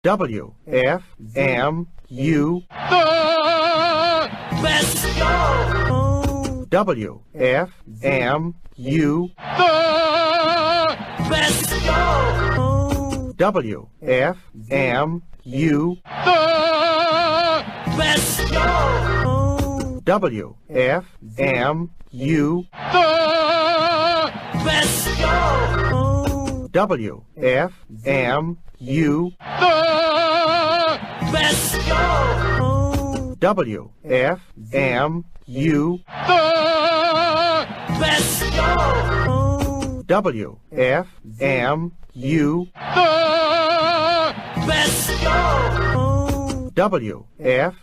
WFMU. The best show. WFMU. The best show. WFMU. The best show. WFMU. The best show. WFMU. The best show. WFMU. The best show. WFMU. The best show. WFMU.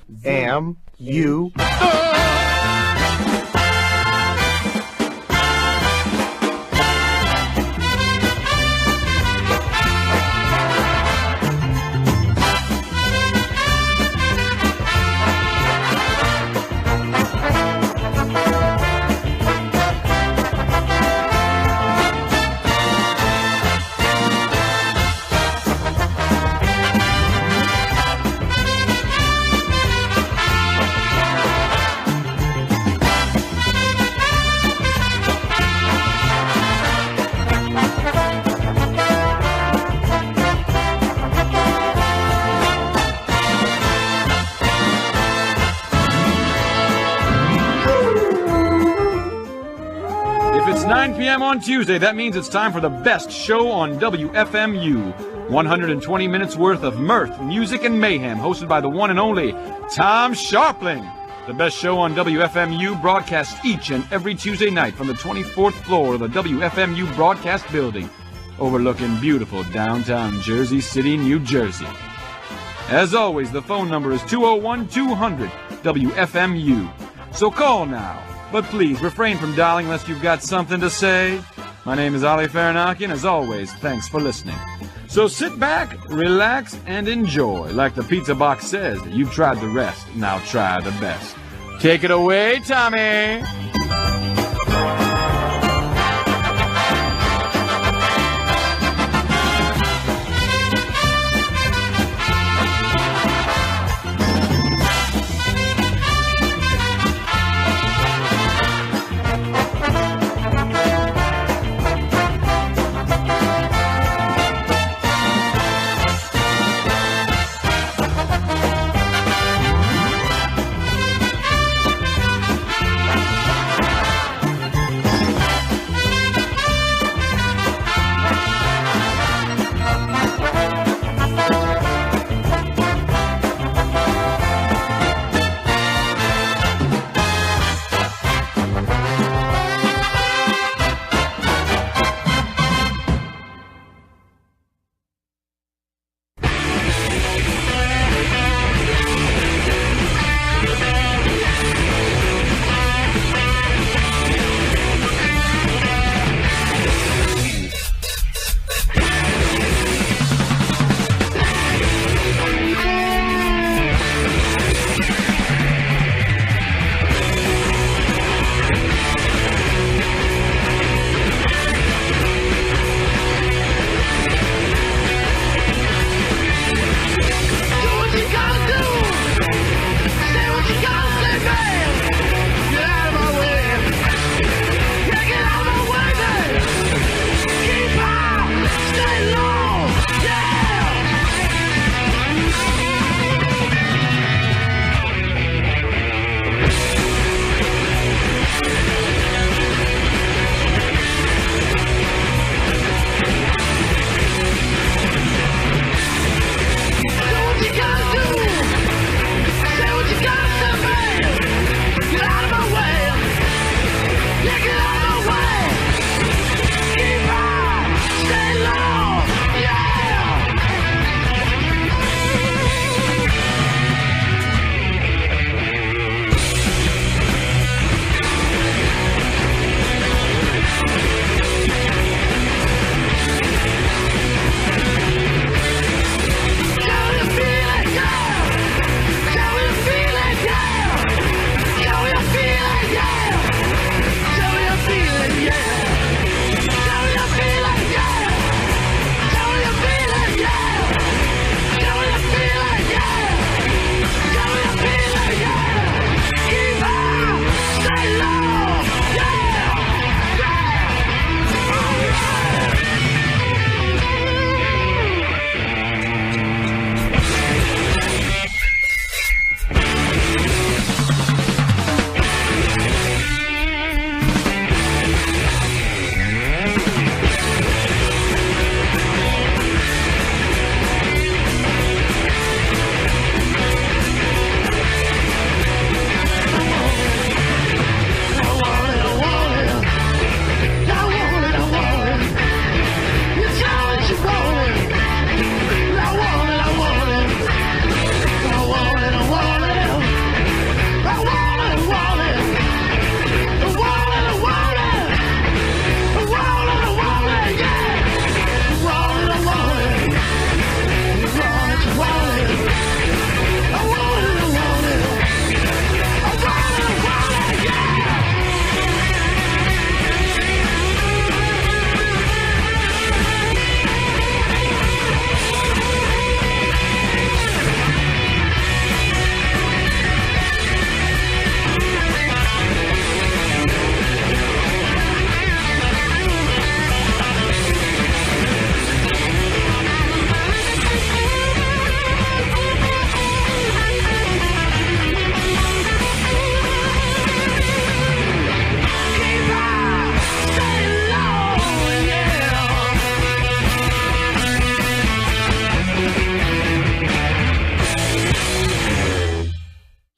If it's 9 p.m. on Tuesday, that means it's time for the best show on WFMU. 120 minutes worth of mirth, music, and mayhem, hosted by the one and only Tom Scharpling. The best show on WFMU broadcasts each and every Tuesday night from the 24th floor of the WFMU broadcast building, overlooking beautiful downtown Jersey City, New Jersey. As always, the phone number is 201-200-WFMU. So call now. But please, refrain from dialing unless you've got something to say. My name is Ali Farinaki, and as always, thanks for listening. So sit back, relax, and enjoy. Like the pizza box says, you've tried the rest, now try the best. Take it away, Tommy!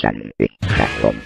Scharpling.com.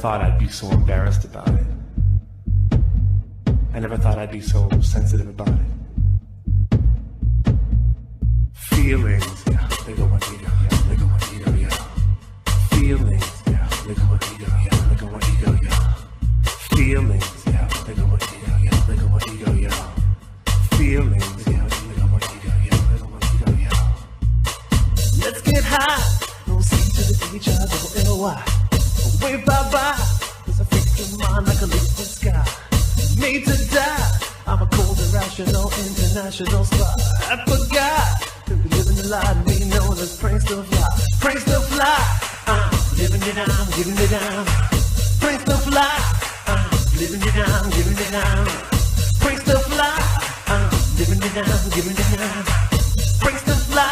thought I'd be so embarrassed about it. I never thought I'd be so sensitive about it. Feelings, yeah, they go my ego, yeah, they go my ego, yeah. Feelings, yeah, they go my ego, yeah, they go my ego, yeah. Feelings, yeah, they go my ego, yeah, they go my ego, yeah. Feelings, yeah, they go my ego, yeah, they go my ego, yeah. Let's get high, no C to the H-I-double-L-Y. Wave bye-bye, cause I freak your mind like a liquid sky. Made to die, I'm a cold, irrational, international star. I forgot to be living the lie to be known as Pranks to Fly. Pranks to Fly, I'm living it down, giving it down. Pranks to Fly, I'm living it down, giving it down. Pranks to Fly, I'm living it down, giving it down. Pranks to Fly,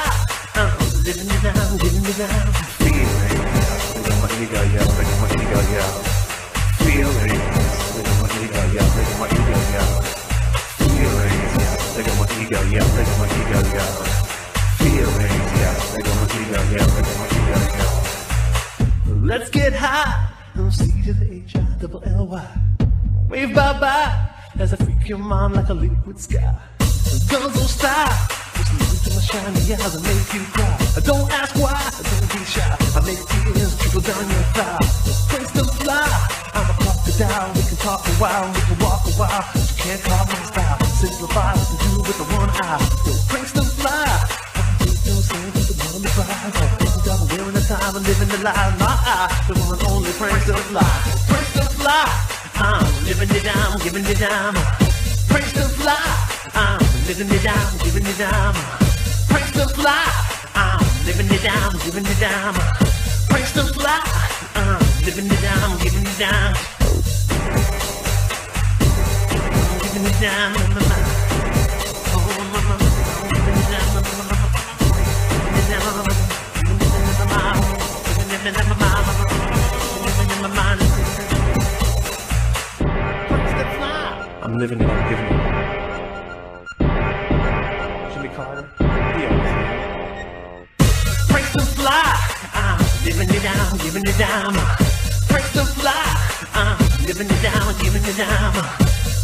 I'm living it down, giving it down. Feeling, look at my ego, yeah, look at my ego, yeah. Feeling, look at my ego, yeah, look at my ego, yeah. Feelings, yeah, look at my ego, yeah, look at my ego, yeah. Feelings, yeah, look at my ego, yeah, look at my ego, yeah. Let's get high, no C to the H-I-double-L-Y. Wave bye-bye, as I freak your mind like a liquid sky. Guns don't stop, just listen to my shiny eyes and make you cry. Don't ask why, don't be shy, I make tears trickle down your thigh. Pranks to Fly, I'm a crocodile, we can talk a while, we can walk a while, but you can't call my style. Simplify what to do with the one eye. Pranks to Fly, I do no saying with the one on the prize. I'm wearing the time and living the life, my eye, the one and only Pranks to Fly. Pranks to Fly, I'm living it down, giving it down. Pranks to Fly, I'm living it down, giving it down. Pranks to Fly, I'm living it down, giving it down. Pranks to Fly, I'm living it down, giving it down. Giving it down, oh my, giving it down, giving it down, giving it down, I'm living it, I'm giving it. Jimmy Carter, Pranks to Fly, I'm living it down, giving it down. Pranks to Fly, I'm living it down, giving it down.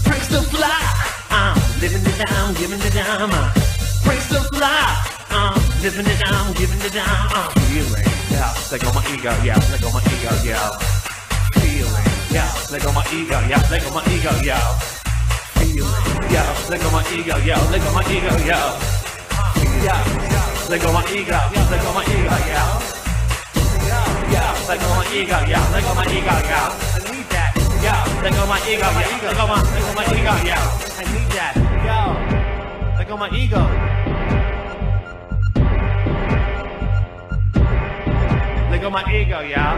Pranks to Fly, I'm living it down, giving it down. Pranks to Fly, I'm living it down, giving it down. Feeling, yeah, let go my ego, yeah, let go my ego, yeah. Feeling, yeah, let go my ego, yeah, let go my ego, yeah. Feeling, yeah, let go my ego, yeah, let go my ego, yeah. Yeah, let go my ego, yeah, let go my ego, yeah. Yeah, let go my ego, yeah, let go my ego, yeah. I need that. Yeah, let go my ego, yeah, let go my ego, yeah. I need that. Yo, let go my ego. Let go my ego, yeah.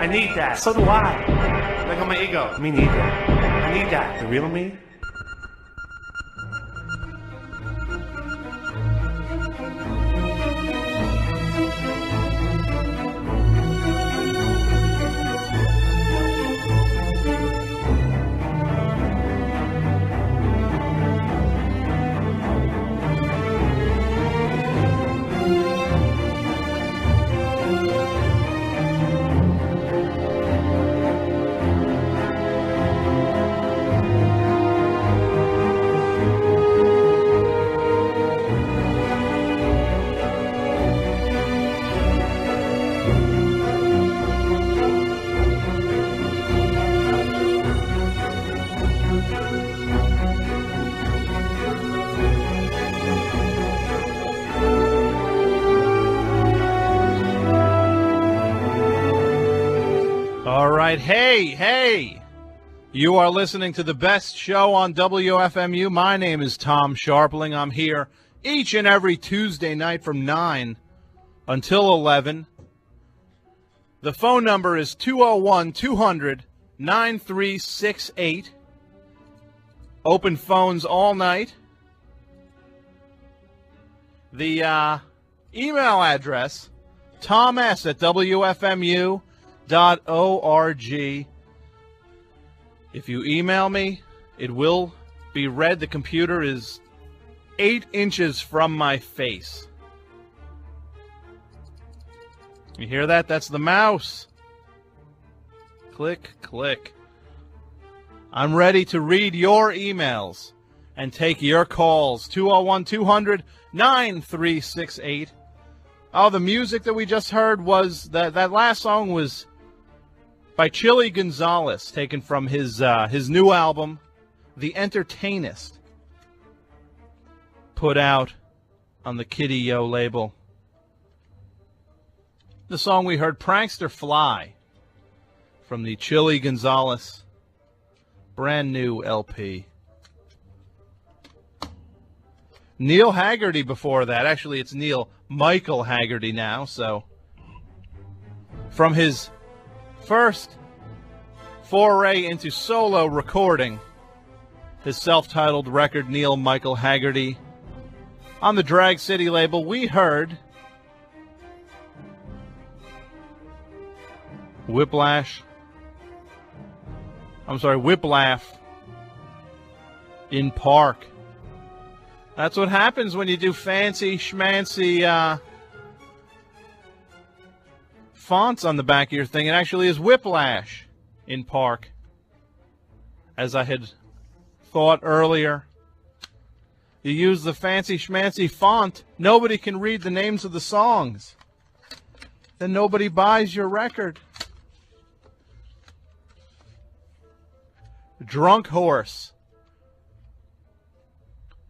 I need that. So do I. Let go my ego. Me neither. I need that. The real me. Hey, you are listening to the best show on WFMU. My name is Tom Scharpling. I'm here each and every Tuesday night from 9 until 11. The phone number is 201-200-9368. Open phones all night. The email address, toms@WFMU.org. If you email me, it will be read. The computer is 8 inches from my face. You hear that? That's the mouse. Click, click. I'm ready to read your emails and take your calls. 201-200-9368. Oh, the music that we just heard was, that last song was by Chili Gonzalez, taken from his new album, The Entertainist, put out on the Kitty Yo label. The song we heard, Prankster Fly, from the Chili Gonzalez brand new LP. Neil Haggerty before that. Actually, it's Neil Michael Haggerty now. So, from his first foray into solo recording, his self-titled record, Neil Michael Haggerty, on the Drag City label, we heard Whiplash in Park. That's what happens when you do fancy schmancy fonts on the back of your thing. It actually is Whiplash in Park, as I had thought earlier. You use the fancy schmancy font, nobody can read the names of the songs. Then nobody buys your record. Drunk Horse.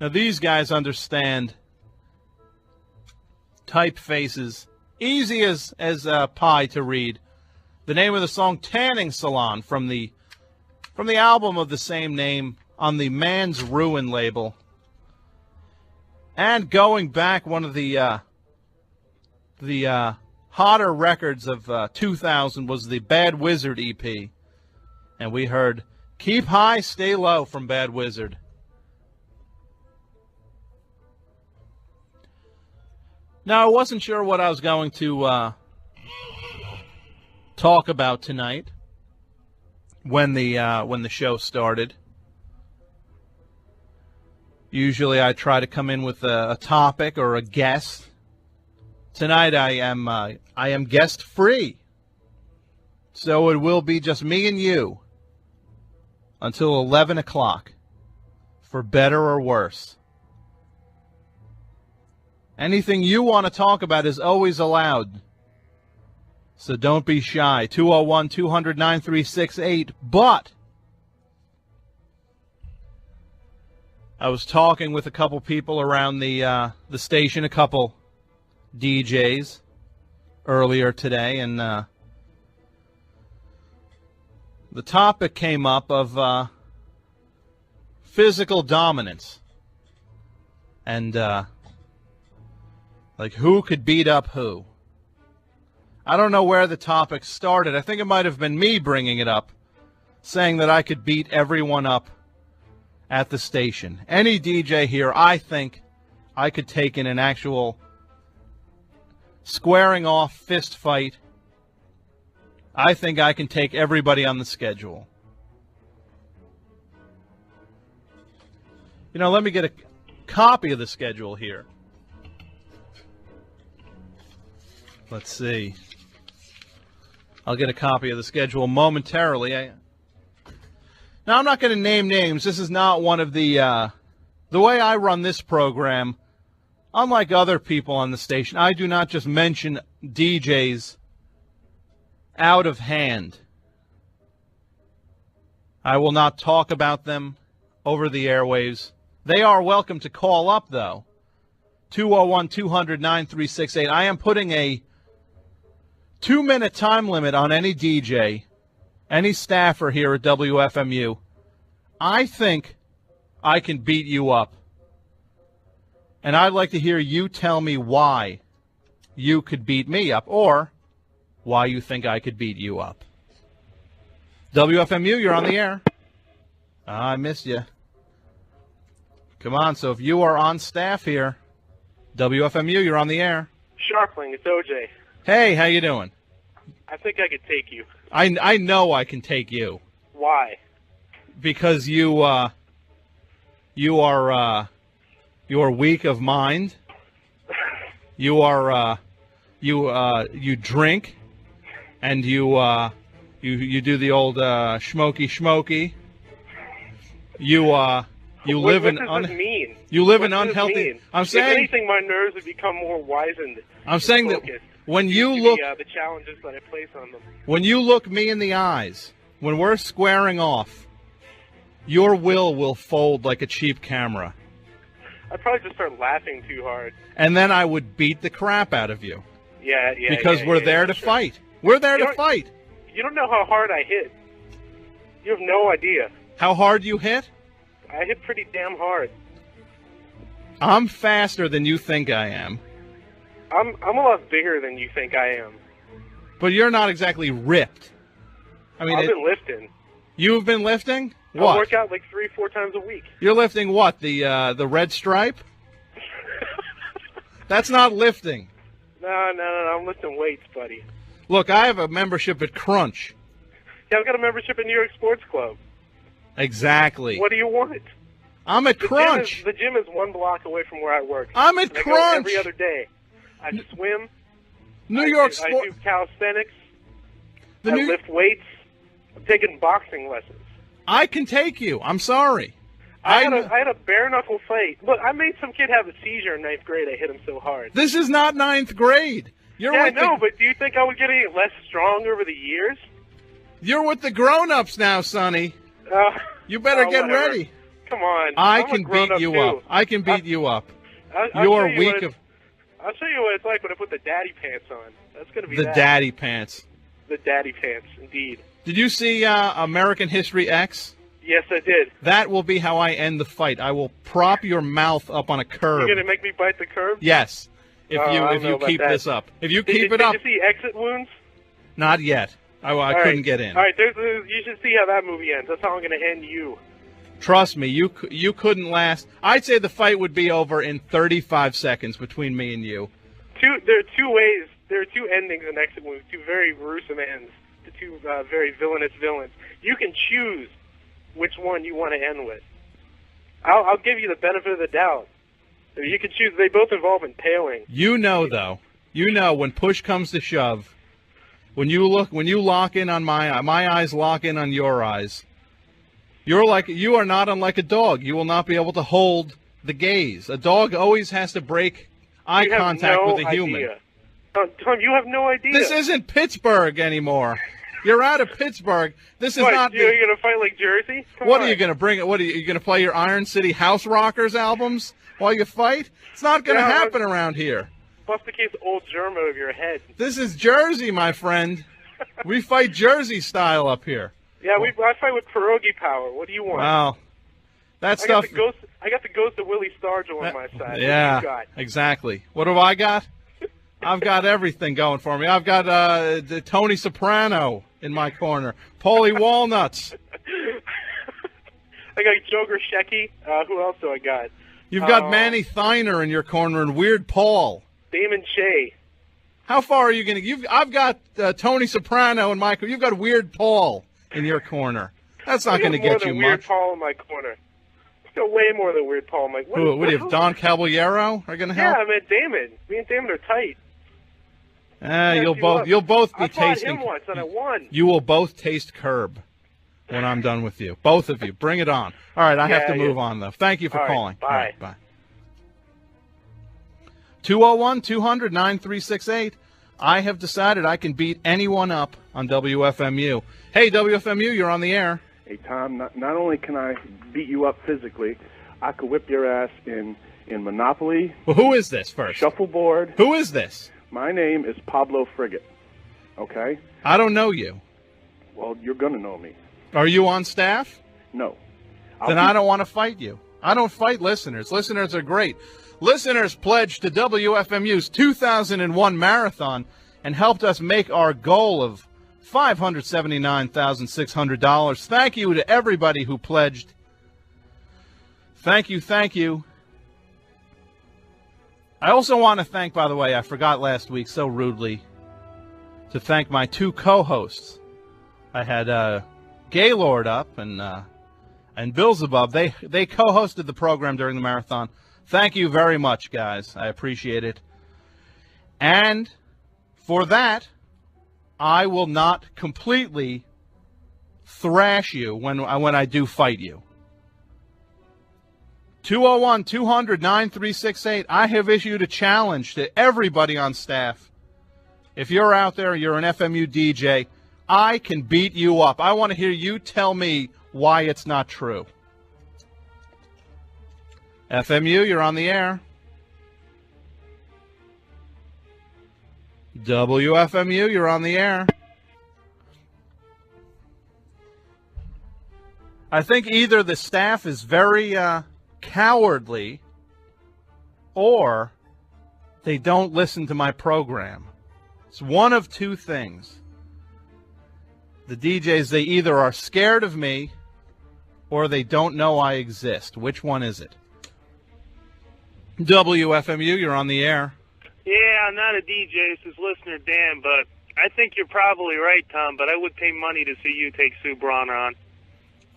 Now these guys understand typefaces. Easy as pie to read. The name of the song, Tanning Salon, from the album of the same name on the Man's Ruin label. And going back, one of the hotter records of 2000 was the Bad Wizard EP. And we heard Keep High, Stay Low from Bad Wizard. Now, I wasn't sure what I was going to talk about tonight when the show started. Usually I try to come in with a topic or a guest. Tonight I am guest free. So it will be just me and you until 11 o'clock, for better or worse. Anything you want to talk about is always allowed. So don't be shy. 201-200-9368. But I was talking with a couple people around the station, a couple DJs earlier today, and the topic came up of physical dominance and like who could beat up who. I don't know where the topic started. I think it might have been me bringing it up, saying that I could beat everyone up at the station. Any DJ here, I think I could take in an actual squaring off fist fight. I think I can take everybody on the schedule. You know, let me get a copy of the schedule here. Let's see. I'll get a copy of the schedule momentarily. Now, I'm not going to name names. This is not one of the way I run this program, unlike other people on the station, I do not just mention DJs out of hand. I will not talk about them over the airwaves. They are welcome to call up, though. 201-200-9368. I am putting a 2-minute time limit on any DJ, any staffer here at WFMU. I think I can beat you up. And I'd like to hear you tell me why you could beat me up, or why you think I could beat you up. WFMU, you're on the air. I missed you. Come on, so if you are on staff here, WFMU, you're on the air. Scharpling, it's OJ. Hey, how you doing? I think I could take you. I know I can take you. Why? Because you are weak of mind. You are you drink, and you do the old schmokey. You live what in does this mean? you live What in does this unhealthy. mean? I'm If saying anything, my nerves have become more wizened. I'm saying that focused when you to look the challenges that I place on them. when you look me in the eyes, when we're squaring off, your will fold like a cheap camera. I'd probably just start laughing too hard. And then I would beat the crap out of you. Yeah. Because we're there to sure. fight. We're there You to know- fight. You don't know how hard I hit. You have no idea. How hard you hit? I hit pretty damn hard. I'm faster than you think I am. I'm a lot bigger than you think I am. But you're not exactly ripped. I mean, I've been lifting. you've been lifting? I What? work out like 3-4 times a week. You're lifting what? The red stripe? That's not lifting. No, I'm lifting weights, buddy. Look, I have a membership at Crunch. Yeah, I've got a membership in New York Sports Club. Exactly. What do you want? I'm at Crunch. The gym is 1 block away from where I work. I'm at And I go Crunch. every other day. I swim. New York I Sport. do calisthenics. The I New- lift weights. I'm taking boxing lessons. I can take you. I'm sorry. I had a bare knuckle fight. Look, I made some kid have a seizure in 9th grade. I hit him so hard. This is not 9th grade. You're Yeah, I with know, but do you think I would get any less strong over the years? You're with the grown-ups now, Sonny. You better get whatever. ready. Come on. I I'm a can grown-up beat you too. up. I can beat you up. I'll You're show you weak what of I'll show you what it's like when I put the daddy pants on. That's going to be the that. daddy pants. The daddy pants, indeed. Did you see American History X? Yes, I did. That will be how I end the fight. I will prop your mouth up on a curb. You're going to make me bite the curb? Yes. If I don't if know you about keep that. this up. If you Did keep you, it up. Did you see Exit Wounds? Not yet. I All couldn't right. get in. All right, you should see how that movie ends. That's how I'm going to end you. Trust me, you couldn't last. I'd say the fight would be over in 35 seconds between me and you. There are two ways. There are two endings in Exit Wounds. Two very gruesome ends. The two very villainous villains. You can choose which one you want to end with. I'll give you the benefit of the doubt. You can choose. They both involve impaling. You know, though. You know when push comes to shove. When you lock in on my eyes lock in on your eyes. You are not unlike a dog. You will not be able to hold the gaze. A dog always has to break eye You have contact no with a human. idea. Tom, you have no idea. This isn't Pittsburgh anymore. You're out of Pittsburgh. This is What, not. you're going to fight like Jersey? Come What on. are you going to bring? What are you going to play your Iron City House Rockers albums while you fight? It's not going to Yeah, happen around here. Bust the case old German of your head. This is Jersey, my friend. We fight Jersey style up here. Yeah, I fight with pierogi power. What do you want? Wow, that I stuff. got the ghost of Willie Stargell on my side. Yeah, What do you got? exactly. What have I got? I've got everything going for me. I've got the Tony Soprano in my corner, Paulie Walnuts. I got Joe Grishecki. Who else do I got? You've got Manny Thiner in your corner and Weird Paul. Damon Shea. How far are you going to? I've got Tony Soprano and Michael. You've got Weird Paul in your corner. That's not going to get you Weird much. Paul in my corner. Got way more than Weird Paul in my corner. What do you have? Don Caballero are going to help? Yeah, I mean Damon. Me and Damon are tight. You'll both be I fought tasting. him once and I won. You will both taste curb when I'm done with you. Both of you. Bring it on. All right, I have to move on, though. Thank you for All right, calling. bye. All right, bye. 201-200-9368. I have decided I can beat anyone up on WFMU. Hey, WFMU, you're on the air. Hey, Tom, not only can I beat you up physically, I could whip your ass in Monopoly, Well, who is this first? shuffleboard. Who is this? My name is Pablo Frigate, okay? I don't know you. Well, you're going to know me. Are you on staff? No. Then I don't want to fight you. I don't fight listeners. Listeners are great. Listeners pledged to WFMU's 2001 marathon and helped us make our goal of $579,600. Thank you to everybody who pledged. Thank you, thank you. I also want to thank, by the way, I forgot last week so rudely, to thank my two co-hosts. I had Gaylord up and Beelzebub. They co-hosted the program during the marathon. Thank you very much, guys. I appreciate it. And For that, I will not completely thrash you when I do fight you. 201-200-9368. I have issued a challenge to everybody on staff. If you're out there, you're an FMU DJ, I can beat you up. I want to hear you tell me why it's not true. FMU, you're on the air. WFMU, you're on the air. I think either the staff is very cowardly or they don't listen to my program. It's one of two things. The DJs, they either are scared of me or they don't know I exist. Which one is it? WFMU, you're on the air. Yeah, I'm not a DJ. This is listener Dan, but I think you're probably right, Tom, but I would pay money to see you take Sue Braun on.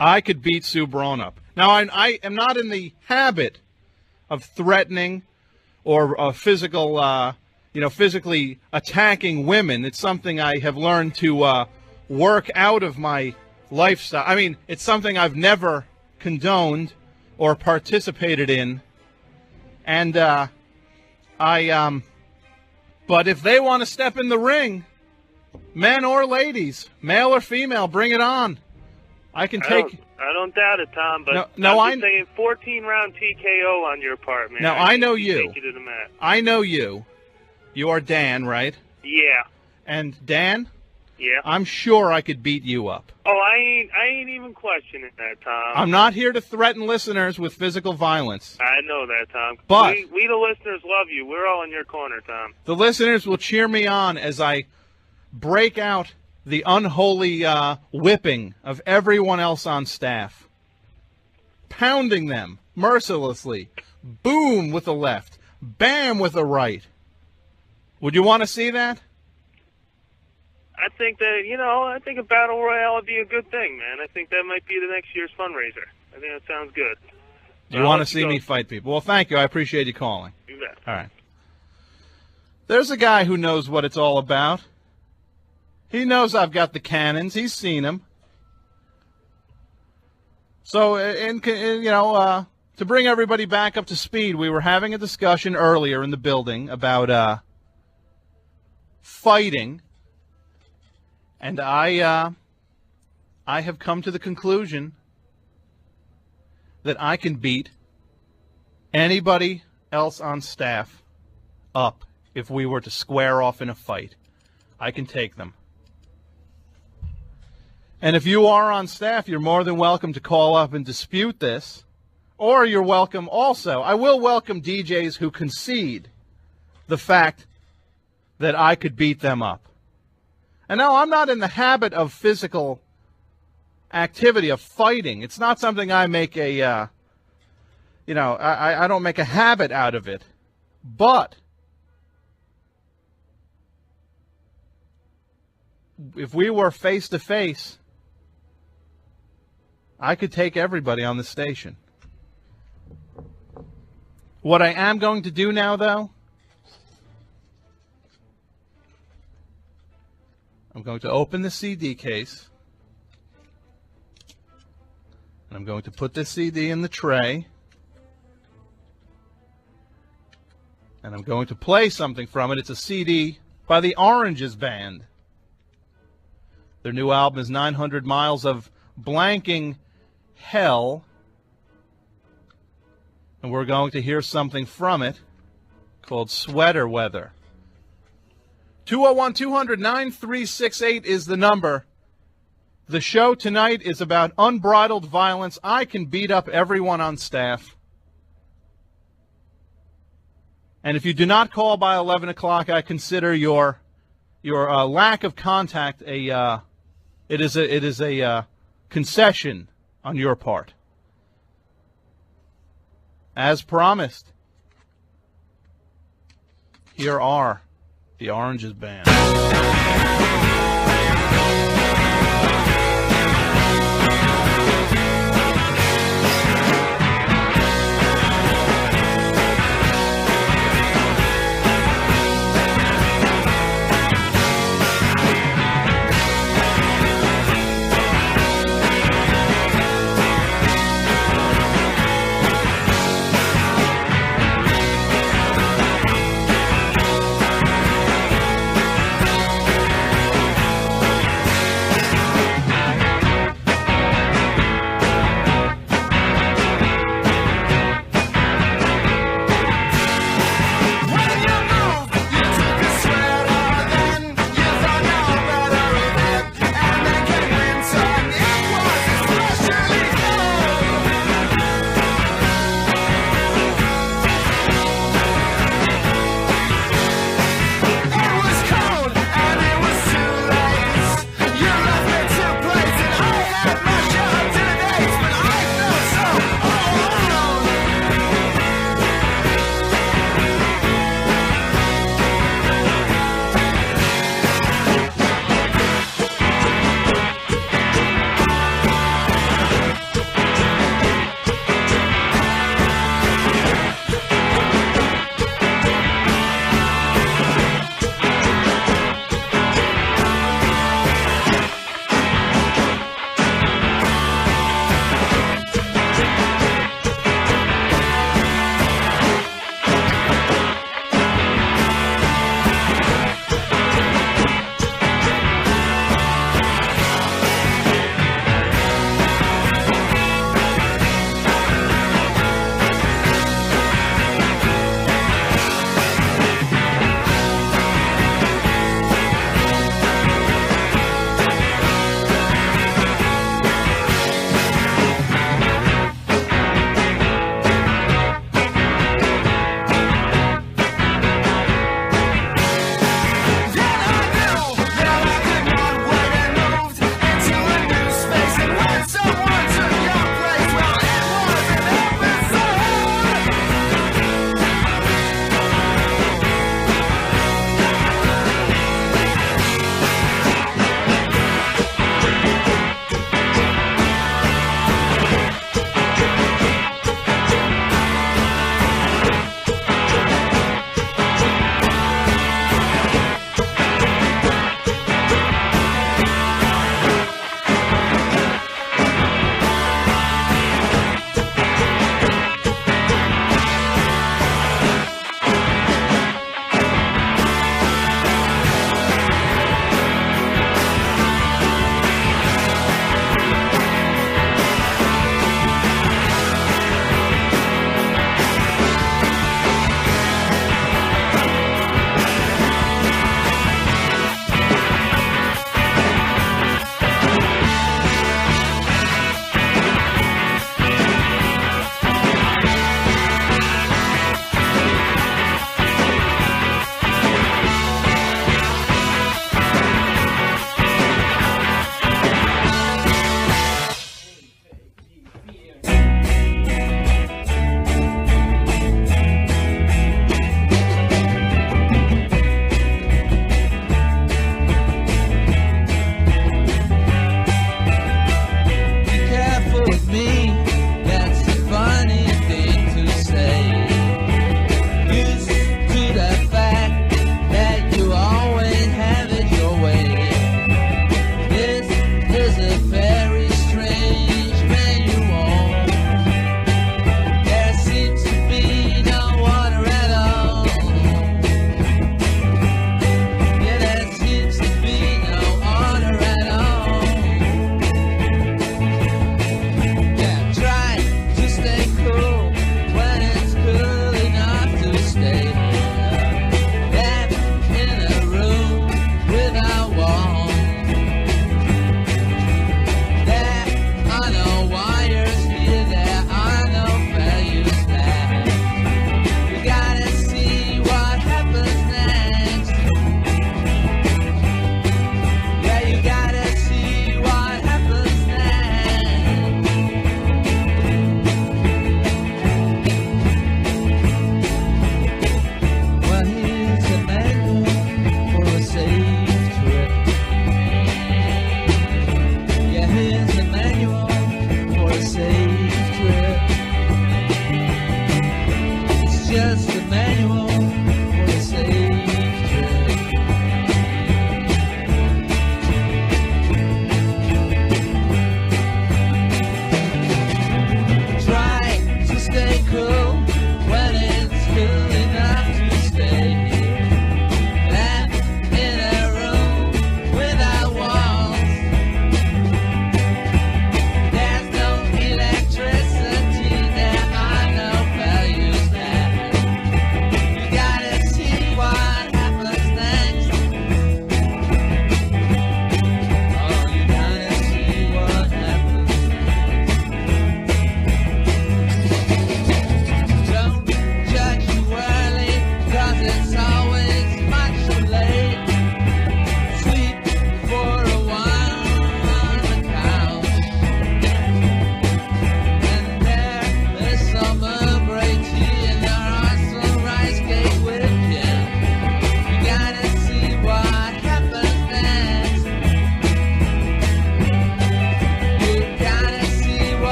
I could beat Sue Braun up. Now, I am not in the habit of threatening or physically attacking women. It's something I have learned to work out of my lifestyle. I mean, it's something I've never condoned or participated in. And but if they want to step in the ring, men or ladies, male or female, bring it on. I don't doubt it, Tom, but I'm just saying 14-round TKO on your part, man. Now, I know you. Take you to the mat. I know you. You are Dan, right? Yeah. And Dan? Yeah. I'm sure I could beat you up. Oh, I ain't even questioning that, Tom. I'm not here to threaten listeners with physical violence. I know that, Tom. But we the listeners love you. We're all in your corner, Tom. The listeners will cheer me on as I break out the unholy whipping of everyone else on staff. Pounding them mercilessly. Boom with the left. Bam with the right. Would you want to see that? I think that, I think a battle royale would be a good thing, man. I think that might be the next year's fundraiser. I think that sounds good. Do you want to see me fight people? Well, thank you. I appreciate you calling. You bet. All right. There's a guy who knows what it's all about. He knows I've got the cannons. He's seen them. So, to bring everybody back up to speed, we were having a discussion earlier in the building about fighting. And I have come to the conclusion that I can beat anybody else on staff up if we were to square off in a fight. I can take them. And if you are on staff, you're more than welcome to call up and dispute this. Or you're welcome also. I will welcome DJs who concede the fact that I could beat them up. And no, I'm not in the habit of physical activity, of fighting. It's not something I make I don't make a habit out of it. But if we were face to face, I could take everybody on the station. What I am going to do now, though, I'm going to open the CD case, and I'm going to put this CD in the tray, and I'm going to play something from it. It's a CD by the Oranges Band. Their new album is 900 Miles of Blanking Hell, and we're going to hear something from it called Sweater Weather. 201-200-9368 is the number. The show tonight is about unbridled violence. I can beat up everyone on staff. And if you do not call by 11 o'clock, I consider your lack of contact it is a concession on your part. As promised, here are the Oranges Band.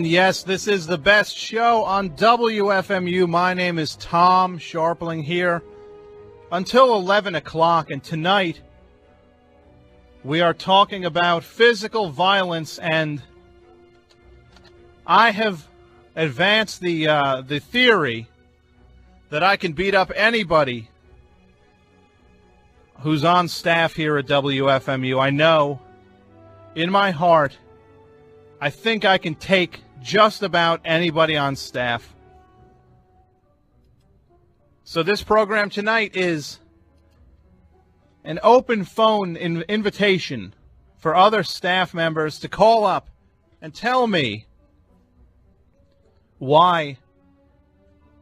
And yes, this is the best show on WFMU. My name is Tom Scharpling here until 11 o'clock. And tonight, we are talking about physical violence. And I have advanced the theory that I can beat up anybody who's on staff here at WFMU. I know in my heart, I think I can take just about anybody on staff. So this program tonight is an open phone invitation for other staff members to call up and tell me why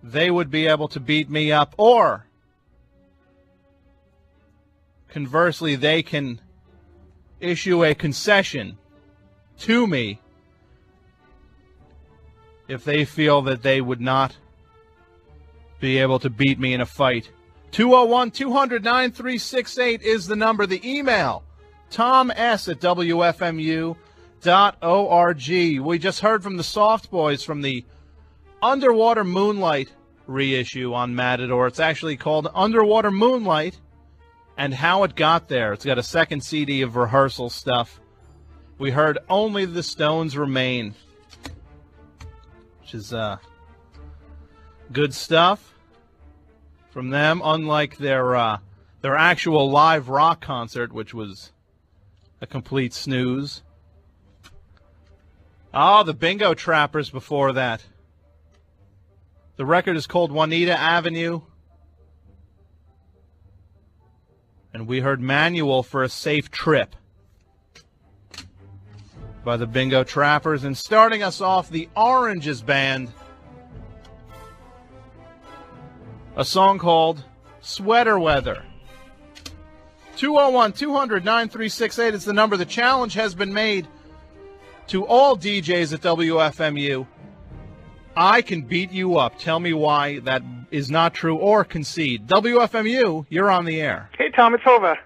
they would be able to beat me up, or conversely, they can issue a concession to me if they feel that they would not be able to beat me in a fight. 201-200-9368 is the number. The email, toms@wfmu.org. We just heard from the Soft Boys from the Underwater Moonlight reissue on Matador. It's actually called Underwater Moonlight and How It Got There. It's got a second CD of rehearsal stuff. We heard Only the Stones Remain, which is good stuff from them, unlike their actual live rock concert, which was a complete snooze. Oh, the Bingo Trappers before that. The record is called Juanita Avenue. And we heard Manual for a Safe Trip by the Bingo Trappers. And starting us off, the Oranges Band. A song called Sweater Weather. 201-200-9368 is the number. The challenge has been made to all DJs at WFMU. I can beat you up. Tell me why that is not true, or concede. WFMU, you're on the air. Hey, Tom, it's Hova.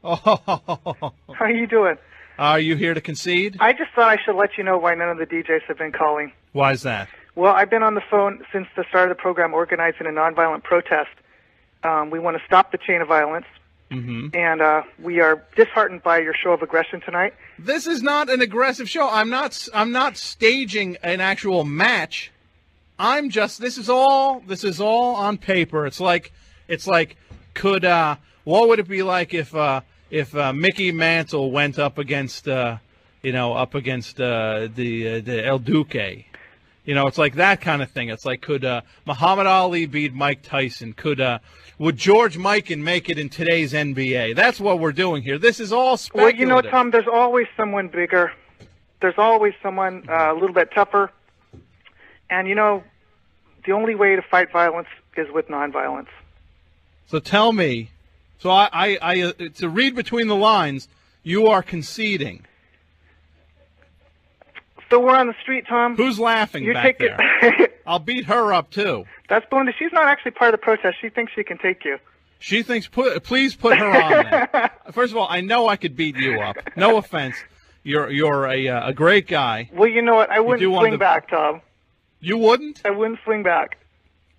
Oh, How are you doing? are you here to concede? I just thought I should let you know why none of the DJs have been calling. Why is that? Well, I've been on the phone since the start of the program organizing a nonviolent protest. We want to stop the chain of violence, and we are disheartened by your show of aggression tonight. This is not an aggressive show. I'm not staging an actual match. I'm just, this is all on paper. It's like could what would it be like if Mickey Mantle went up against the El Duque? You know, it's like that kind of thing. It's like, could Muhammad Ali beat Mike Tyson? Would George Mikan make it in today's NBA? That's what we're doing here. This is all speculative. Well, you know, Tom, there's always someone bigger. There's always someone a little bit tougher. And, you know, the only way to fight violence is with nonviolence. So tell me, I to read between the lines, you are conceding. So we're on the street, Tom. Who's laughing back there? I'll beat her up, too. That's Belinda. She's not actually part of the protest. She thinks she can take you. She thinks, please put her on there. First of all, I know I could beat you up. No offense. You're a great guy. Well, you know what? I wouldn't swing back, Tom. You wouldn't? I wouldn't swing back.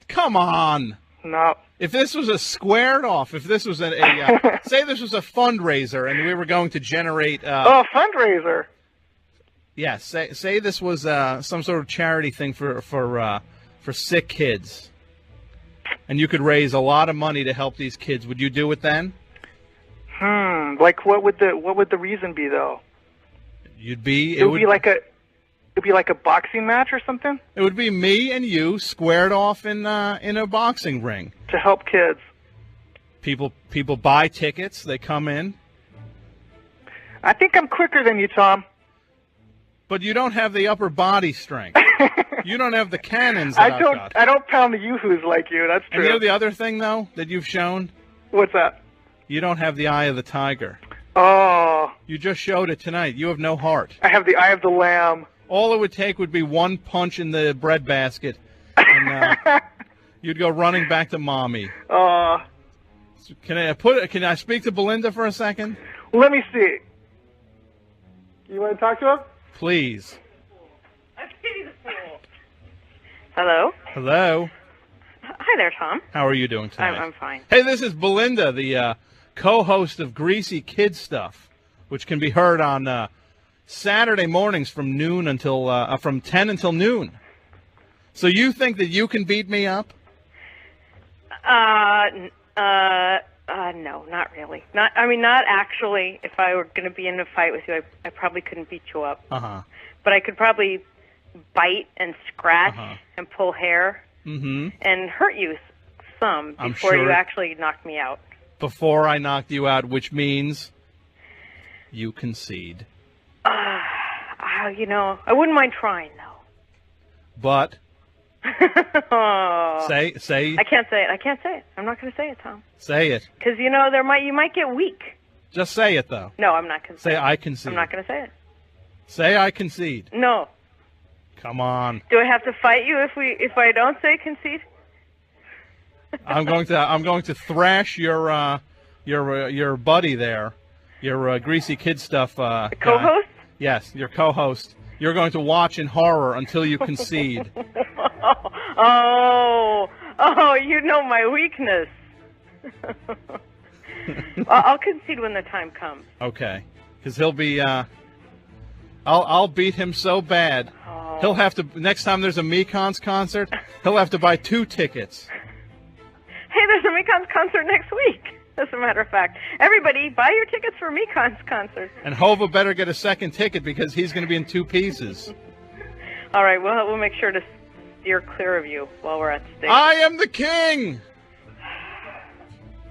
Come on. No. If this was a squared off, if this was say this was a fundraiser and we were going to generate... fundraiser? Yes, say this was some sort of charity thing for sick kids, and you could raise a lot of money to help these kids. Would you do it then? Like what would the reason be though? It'd be like a boxing match or something. It would be me and you squared off in a boxing ring to help kids. People buy tickets. They come in. I think I'm quicker than you, Tom. But you don't have the upper body strength. You don't have the cannons that I've got. I don't pound the yoo-hoos like you. That's true. And you know the other thing, though, that you've shown? What's that? You don't have the eye of the tiger. Oh. You just showed it tonight. You have no heart. I have the eye of the lamb. All it would take would be one punch in the breadbasket, and you'd go running back to mommy. Can I speak to Belinda for a second? Let me see. You want to talk to him? Please. I pity the Hello? Hello. Hi there, Tom. How are you doing tonight? I'm fine. Hey, this is Belinda, the co-host of Greasy Kid Stuff, which can be heard on Saturday mornings from 10 until noon. So you think that you can beat me up? No, not really. Not actually. If I were going to be in a fight with you, I probably couldn't beat you up. But I could probably bite and scratch and pull hair and hurt you some before you actually knock me out. Before I knocked you out, which means you concede. I wouldn't mind trying, though. But Oh. say. I can't say it. I'm not going to say it, Tom. Say it. Because you might get weak. Just say it though. No, I'm not going to say it. Say I concede. I'm not going to say it. Say I concede. No. Come on. Do I have to fight you if I don't say concede? I'm going to thrash your buddy there, your Greasy Kid Stuff The co-host? Yes, your co-host. You're going to watch in horror until you concede. Oh, you know my weakness. I'll concede when the time comes. Okay, because he'll be. I'll beat him so bad. Oh. He'll have to. Next time there's a Mekons concert, he'll have to buy 2 tickets. Hey, there's a Mekons concert next week. As a matter of fact, everybody buy your tickets for Mekons concert. And Hova better get a second ticket because he's going to be in 2 pieces. All right, we'll make sure to steer clear of you while we're at the stage. I am the king.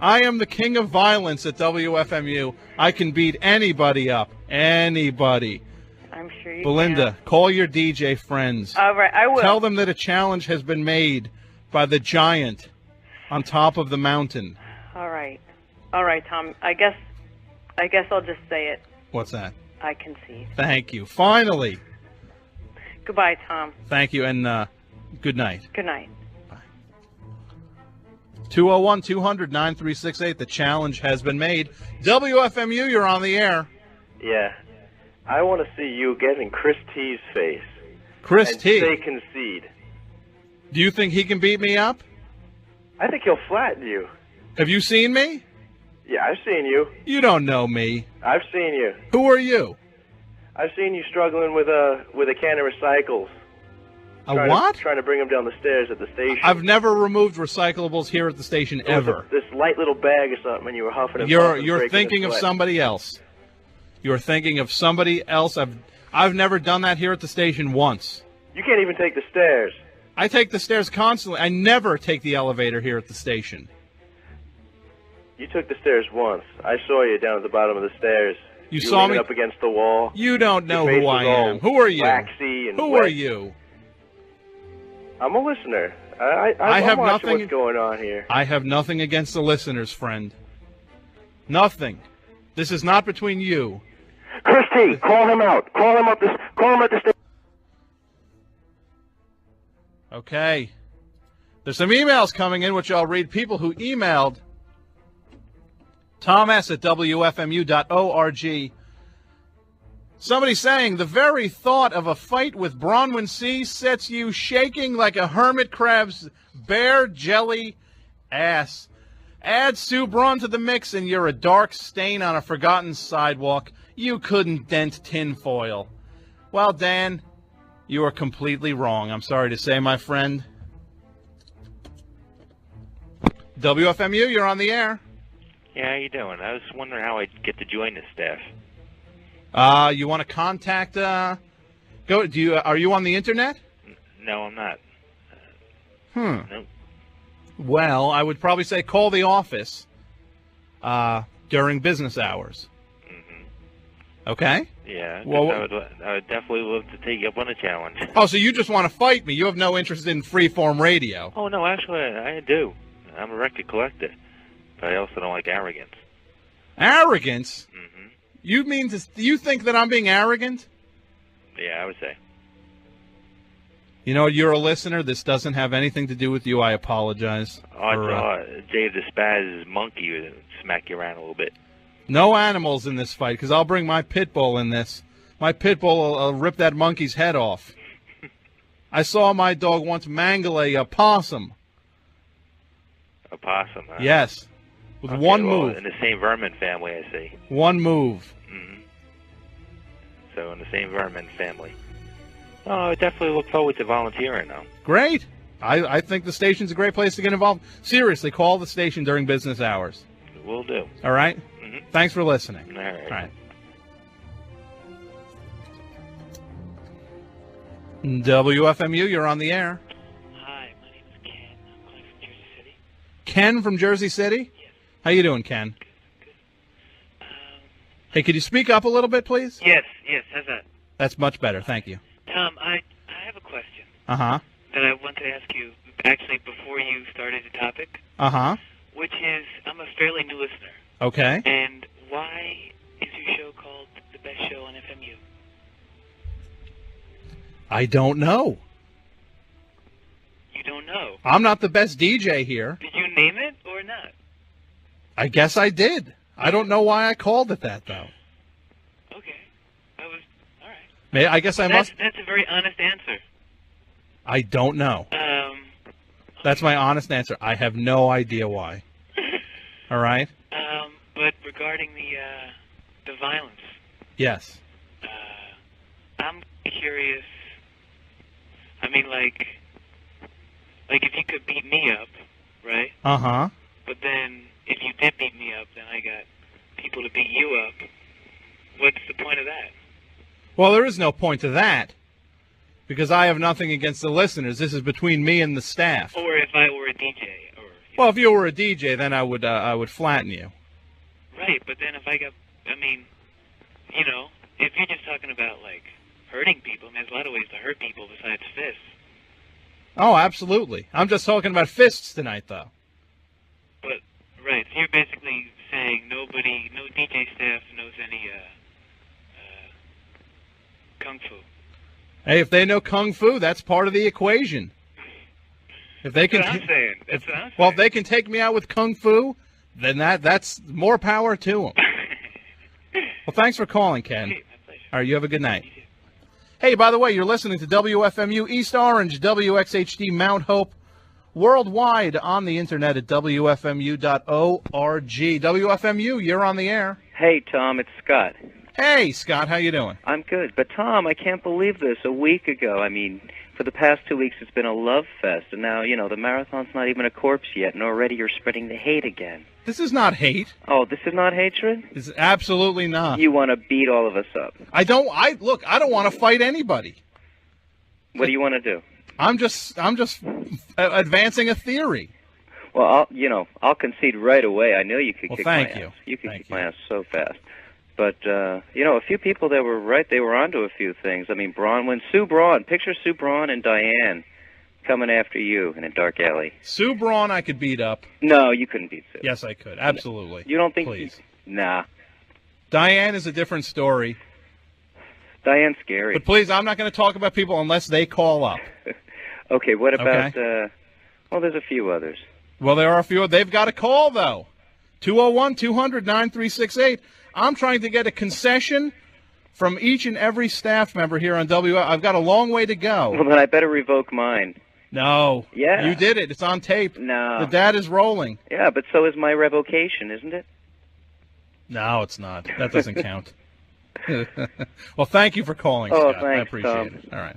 I am the king of violence at WFMU. I can beat anybody up. Anybody. I'm sure you Belinda, can. call your DJ friends. All right, I will. Tell them that a challenge has been made by the giant on top of the mountain. All right, Tom. I guess I'll just say it. What's that? I concede. Thank you. Finally. Goodbye, Tom. Thank you, and good night. Good night. 201-200-9368. The challenge has been made. WFMU, you're on the air. Yeah. I want to see you get in Chris T's face. Chris and T. say concede. Do you think he can beat me up? I think he'll flatten you. Have you seen me? Yeah, I've seen you. You don't know me. I've seen you. Who are you? I've seen you struggling with a can of recycles. Trying to bring them down the stairs at the station. I've never removed recyclables here at the station ever. This light little bag or something, and you were huffing and puffing. You're thinking of somebody else. You're thinking of somebody else. I've never done that here at the station once. You can't even take the stairs. I take the stairs constantly. I never take the elevator here at the station. You took the stairs once. I saw you down at the bottom of the stairs. You saw me up against the wall. You don't know who I am. Who are you? Waxy and who wet. are you? I'm a listener. I have I'm watching nothing. What's going on here? I have nothing against the listeners, friend. Nothing. This is not between you. Chris T, call him out. Call him at the station. Okay. There's some emails coming in, which I'll read. People who emailed Thomas at WFMU.org. Somebody saying, the very thought of a fight with Bronwyn C. sets you shaking like a hermit crab's bear jelly ass. Add Sue Braun to the mix and you're a dark stain on a forgotten sidewalk. You couldn't dent tinfoil. Well, Dan, you are completely wrong. I'm sorry to say, my friend. WFMU, you're on the air. Yeah, how you doing? I was wondering how I'd get to join the staff. You want to contact? Are you on the internet? No, I'm not. Nope. Well, I would probably say call the office during business hours. Okay. Yeah. Well, I would definitely love to take you up on a challenge. Oh, so you just want to fight me? You have no interest in freeform radio? Oh no, actually, I do. I'm a record collector, but I also don't like arrogance. Arrogance? You mean you think that I'm being arrogant? Yeah, I would say. You know, you're a listener. This doesn't have anything to do with you. I apologize. Jay the Spaz monkey would smack you around a little bit. No animals in this fight, because I'll bring my pit bull in this. My pit bull will rip that monkey's head off. I saw my dog once mangle a possum. A possum, huh? Yes. With Okay, one well, move. In the same vermin family, I see. One move. So in the same vermin family. Oh, I definitely look forward to volunteering, though. Great. I think the station's a great place to get involved. Seriously, call the station during business hours. Will do. All right? Thanks for listening. All right. All right. WFMU, you're on the air. Hi, my name is Ken. I'm calling from Jersey City. Ken from Jersey City? Yes. How you doing, Ken? Hey, could you speak up a little bit, please? Yes, how's that? That's much better. Thank you. Tom, I have a question Uh-huh. that I want to ask you, actually, before you started the topic, Uh-huh. which is, I'm a fairly new listener. Okay. And why is your show called The Best Show on FMU? I don't know. You don't know? I'm not the best DJ here. Did you name it or not? I guess I did. I don't know why I called it that, though. Okay. All right. I guess I must... That's a very honest answer. I don't know. That's my honest answer. I have no idea why. All right? But regarding the violence, Yes. I'm curious. I mean, like if you could beat me up, right? Uh-huh. But then if you did beat me up, then I got people to beat you up. What's the point of that? Well, there is no point to that, because I have nothing against the listeners. This is between me and the staff. Or if I were a DJ, or Well, if you were a DJ, then I would flatten you. right. But then if I got, I mean, you know, if you're just talking about like hurting people, I mean, there's a lot of ways to hurt people besides fists. Oh, absolutely. I'm just talking about fists tonight, though. But right, so you're basically saying no DJ staff knows any kung fu. Hey, if they know kung fu, that's part of the equation. If they That's can, what I'm saying. That's what I'm saying. well, if they can take me out with kung fu, then that's more power to them. Well, thanks for calling, Ken. Hey, my pleasure. All right, you have a good night. Hey, by the way, you're listening to WFMU East Orange, WXHD Mount Hope, worldwide on the internet at WFMU.org. WFMU, you're on the air. Hey, Tom, it's Scott. Hey, Scott, how you doing? I'm good. But, Tom, I can't believe this. A week ago, I mean, for the past 2 weeks, it's been a love fest. And now, you know, the marathon's not even a corpse yet, and already you're spreading the hate again. This is not hate. Oh, this is not hatred? It's absolutely not. You want to beat all of us up. I don't want to fight anybody. What do you want to do? I'm just advancing a theory. Well, I'll concede right away. I know you could Well, kick my thank you. ass. You could Thank kick my ass so fast. But, a few people that were right, they were onto a few things. I mean, Sue Braun, picture Sue Braun and Diane coming after you in a dark alley. Sue Braun I could beat up. No, you couldn't beat Sue. Yes, I could. Absolutely. You don't think? Please. Nah. Diane is a different story. Diane's scary. But please, I'm not going to talk about people unless they call up. Okay, what about, Okay. well, there's a few others. Well, there are a few. They've got a call, though. 201-200-9368. I'm trying to get a concession from each and every staff member here on I've got a long way to go. Well, then I better revoke mine. No. Yeah. You did it. It's on tape. No. The data is rolling. Yeah, but so is my revocation, isn't it? No, it's not. That doesn't count. Well, thank you for calling, Oh, Scott. I thanks, appreciate Tom. it. All right.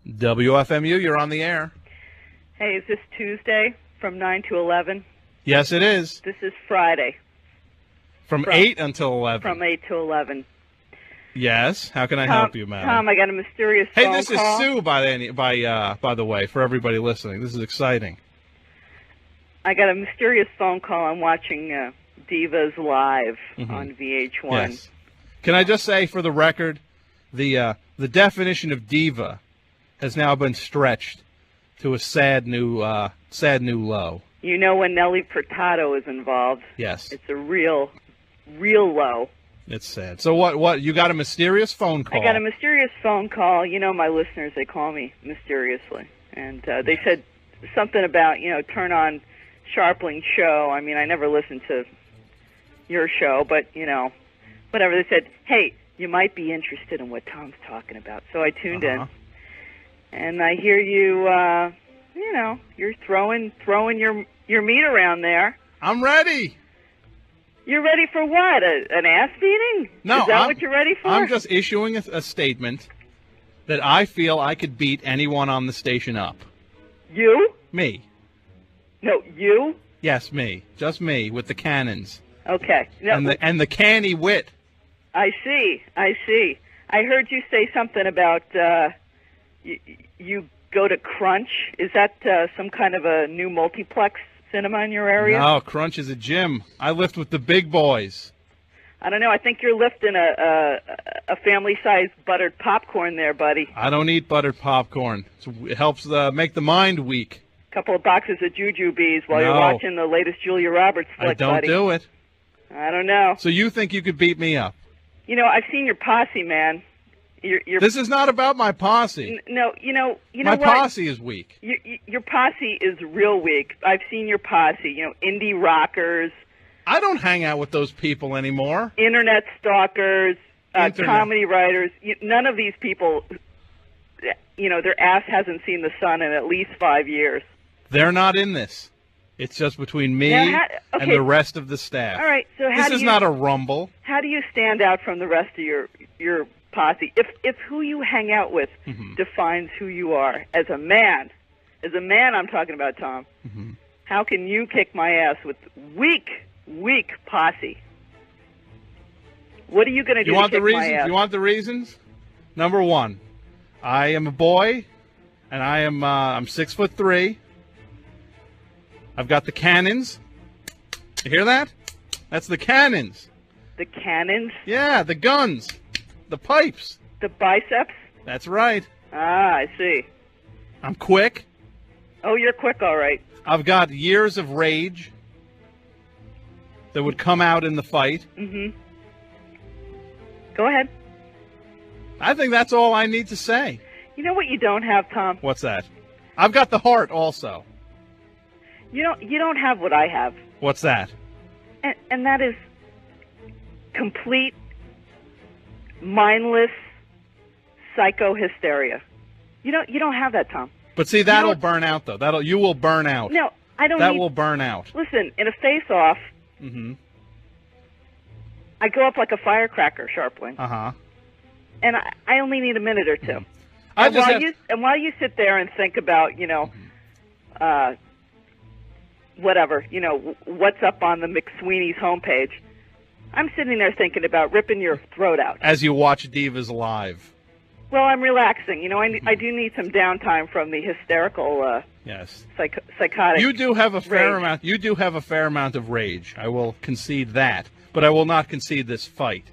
WFMU, you're on the air. Hey, is this Tuesday from 9 to 11? Yes, it is. This is Friday. From 8 until 11. From 8 to 11. Yes. How can I help you, madam? Tom, I got a mysterious Hey, phone this is call. Sue, by the way, for everybody listening. This is exciting. I got a mysterious phone call. I'm watching Divas Live Mhm. on VH1. Yes. Can I just say, for the record, the definition of diva has now been stretched to a sad new low. You know when Nelly Furtado is involved. Yes. It's a real low. It's sad. So what? You got a mysterious phone call? I got a mysterious phone call. You know my listeners, they call me mysteriously. And they said something about, turn on Scharpling show. I mean, I never listened to your show, but, whatever. They said, hey, you might be interested in what Tom's talking about. So I tuned in, and I hear you. You're throwing your meat around there. I'm ready. You're ready for what? An ass beating? No, is that what you're ready for? I'm just issuing a statement that I feel I could beat anyone on the station up. You? Me. No, you? Yes, me. Just me with the cannons. Okay. No, and the canny wit. I see. I heard you say something about you go to Crunch. Is that some kind of a new multiplex cinema in your area? No, Crunch is a gym. I lift with the big boys. I don't know. I think you're lifting a family-sized buttered popcorn there, buddy. I don't eat buttered popcorn. It helps make the mind weak. A couple of boxes of Jujubes while you're watching the latest Julia Roberts flick, I don't buddy. do it. I don't know. So you think you could beat me up? You know, I've seen your posse, man. This is not about my posse. No, you know my what? posse is weak. Your posse is real weak. I've seen your posse. You know, indie rockers. I don't hang out with those people anymore. Internet stalkers, comedy writers. None of these people, their ass hasn't seen the sun in at least 5 years. They're not in this. It's just between me and the rest of the staff. All right, so this is not a rumble. How do you stand out from the rest of your posse? If who you hang out with defines who you are as a man, I'm talking about, Tom. How can you kick my ass with weak posse? What are you going to do to kick my ass? You want the reasons? Number one, I am a boy, and I'm 6'3". I've got the cannons. You hear that? That's the cannons. The cannons? Yeah, the guns. The pipes. The biceps? That's right. Ah, I see. I'm quick. Oh, you're quick, all right. I've got years of rage that would come out in the fight. Go ahead. I think that's all I need to say. You know what you don't have, Tom? What's that? I've got the heart also. You don't have what I have. What's that? And that is complete, mindless psycho-hysteria. You don't have that, Tom. But see, that'll burn out, though. You will burn out. No, I don't. That will burn out. Listen, in a face-off, I go up like a firecracker, Scharpling. And I only need a minute or two. And while you sit there and think about, whatever, what's up on the McSweeney's homepage, I'm sitting there thinking about ripping your throat out. As you watch Divas Live. Well, I'm relaxing. I do need some downtime from the hysterical, psychotic. You do have a fair amount. You do have a fair amount of rage. I will concede that, but I will not concede this fight.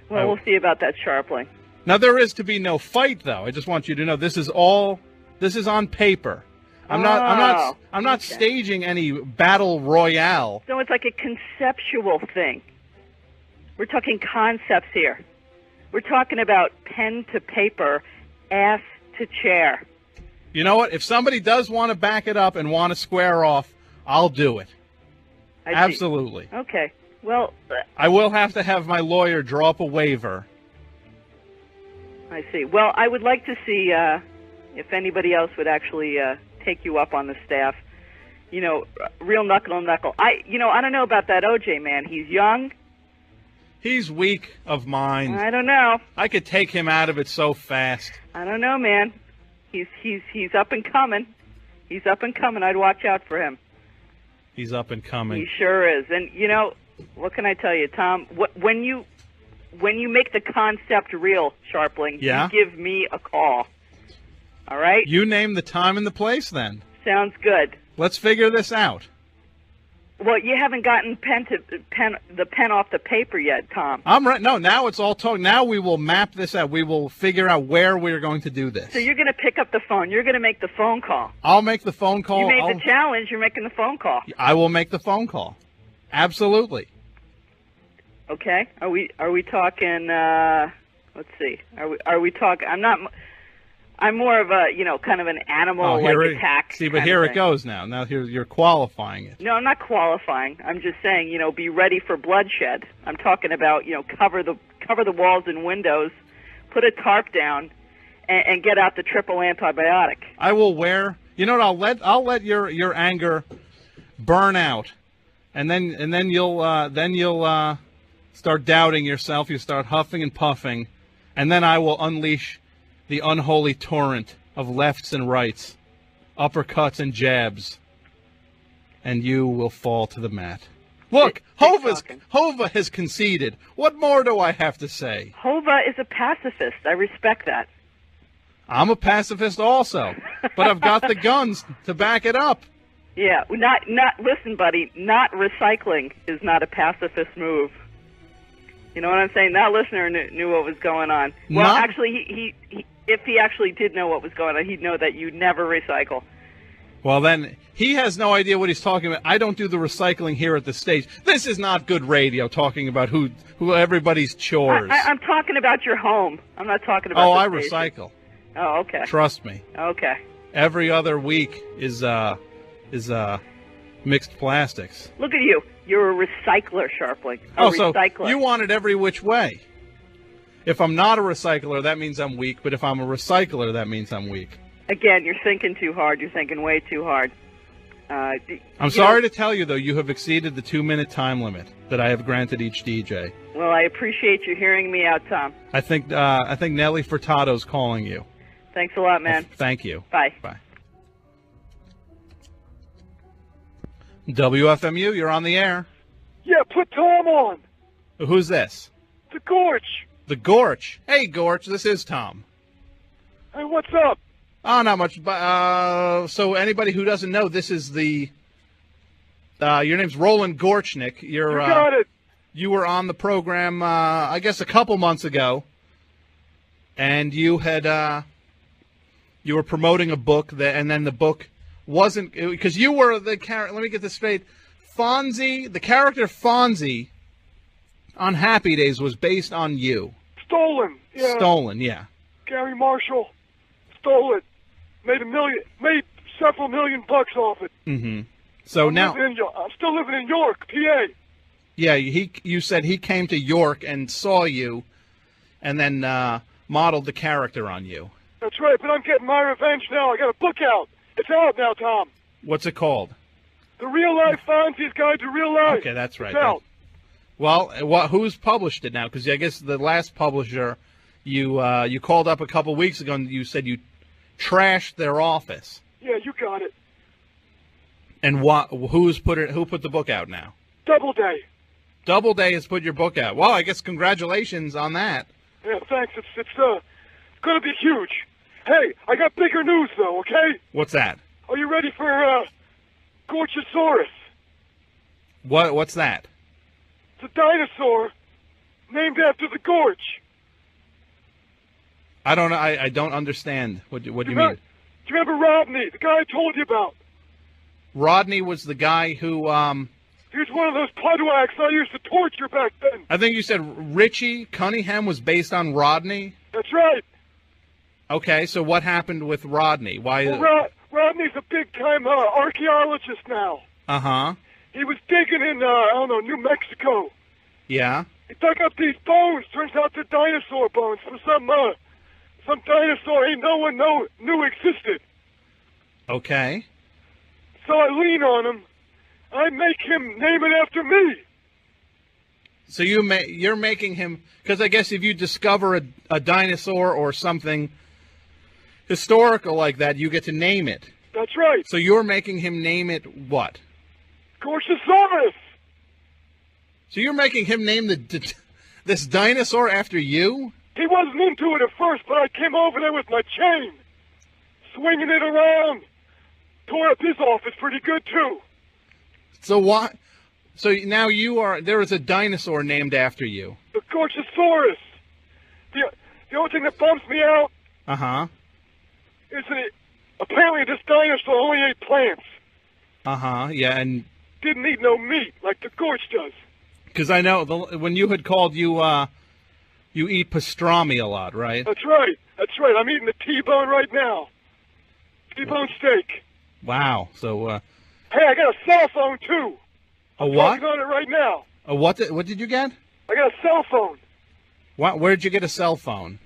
Well, we'll see about that, Scharpling. Now there is to be no fight, though. I just want you to know this is on paper. I'm not staging any battle royale. So it's like a conceptual thing. We're talking concepts here. We're talking about pen to paper, ass to chair. You know what? If somebody does want to back it up and want to square off, I'll do it. Absolutely. Okay. Well, I will have to have my lawyer draw up a waiver. I see. Well, I would like to see if anybody else would actually take you up on the staff. Real knuckle and knuckle. I don't know about that OJ man. He's young. He's weak of mind. I don't know. I could take him out of it so fast. I don't know, man. He's up and coming. He's up and coming. I'd watch out for him. He's up and coming. He sure is. And what can I tell you, Tom? When you make the concept real, Scharpling, you give me a call. All right? You name the time and the place, then. Sounds good. Let's figure this out. Well, you haven't gotten the pen off the paper yet, Tom. I'm right. No, now it's all talk. Now we will map this out. We will figure out where we're going to do this. So you're going to pick up the phone. You're going to make the phone call. I'll make the phone call. You made the challenge. You're making the phone call. I will make the phone call. Absolutely. Okay. Are we talking? Let's see. Are we talking? I'm more of a, kind of an animal attack. See, but here it goes now. Now you're qualifying it. No, I'm not qualifying. I'm just saying, be ready for bloodshed. I'm talking about, cover the walls and windows, put a tarp down, and get out the triple antibiotic. I will wear. You know what? I'll let your anger burn out, and then you'll start doubting yourself. You start huffing and puffing, and then I will unleash the unholy torrent of lefts and rights, uppercuts and jabs, and you will fall to the mat. Look, Hova has conceded. What more do I have to say? Hova is a pacifist. I respect that. I'm a pacifist also, but I've got the guns to back it up. Yeah, listen, buddy, not recycling is not a pacifist move. You know what I'm saying? That listener knew what was going on. Well, actually, he if he actually did know what was going on, he'd know that you never recycle. Well, then, he has no idea what he's talking about. I don't do the recycling here at the stage. This is not good radio, talking about who everybody's chores. I'm talking about your home. I'm not talking about the station. Recycle. Oh, okay. Trust me. Okay. Every other week is mixed plastics. Look at you. You're a recycler, Scharpling. Recycler. So you want it every which way. If I'm not a recycler, that means I'm weak. But if I'm a recycler, that means I'm weak. Again, you're thinking too hard. You're thinking way too hard. I'm sorry to tell you, though, you have exceeded the 2-minute time limit that I have granted each DJ. Well, I appreciate you hearing me out, Tom. I think Nelly Furtado's calling you. Thanks a lot, man. Thank you. Bye. Bye. WFMU, you're on the air. Yeah, put Tom on. Who's this? The Gorch. The Gorch. Hey, Gorch, this is Tom. Hey, what's up? Oh, not much. So anybody who doesn't know, this is the... your name's Roland Gorchnik. You got it. You were on the program, I guess, a couple months ago. And you had... you were promoting a book, and then the book wasn't... Because you were the character... Let me get this straight. Fonzie, the character Fonzie on Happy Days was based on you. Stolen. Yeah. Stolen, yeah. Gary Marshall stole it. Made several $million off it. Mm-hmm. So I'm still living in York, PA. Yeah, you said he came to York and saw you, and then modeled the character on you. That's right, but I'm getting my revenge now. I got a book out. It's out now, Tom. What's it called? The Real Life Fonzie's Guide to Real Life. Okay, that's right. It's out. Well, who's published it now? Because I guess the last publisher, you called up a couple weeks ago and you said you trashed their office. Yeah, you got it. And who put the book out now? Doubleday. Doubleday has put your book out. Well, I guess congratulations on that. Yeah, thanks. It's going to be huge. Hey, I got bigger news though. Okay. What's that? Are you ready for Gorchosaurus? What's that? It's a dinosaur named after the Gorch. I don't know. I don't understand. What do you mean? Do you remember Rodney, the guy I told you about? Rodney was the guy who... He was one of those pudwags I used to torture back then. I think you said Richie Cunningham was based on Rodney? That's right. Okay, so what happened with Rodney? Why? Well, Rodney's a big-time archaeologist now. Uh-huh. He was digging in, New Mexico. Yeah? He dug up these bones. Turns out they're dinosaur bones from some dinosaur no one knew existed. Okay. So I lean on him. I make him name it after me. So you're making him... Because I guess if you discover a dinosaur or something historical like that, you get to name it. That's right. So you're making him name it what? Gorchosaurus. So you're making him name this dinosaur after you? He wasn't into it at first, but I came over there with my chain, swinging it around. Tore up his office pretty good, too. So what? So now there is a dinosaur named after you. The Gorchosaurus. The only thing that bumps me out is that apparently this dinosaur only ate plants. Yeah, and... Didn't eat no meat like the Gorch does. Because I know when you had called, you eat pastrami a lot, right? That's right. That's right. I'm eating a T-bone right now. T-bone steak. Wow. So, Hey, I got a cell phone, too. a I'm what? talking on it right now. A what? What did you get? I got a cell phone. Where did you get a cell phone?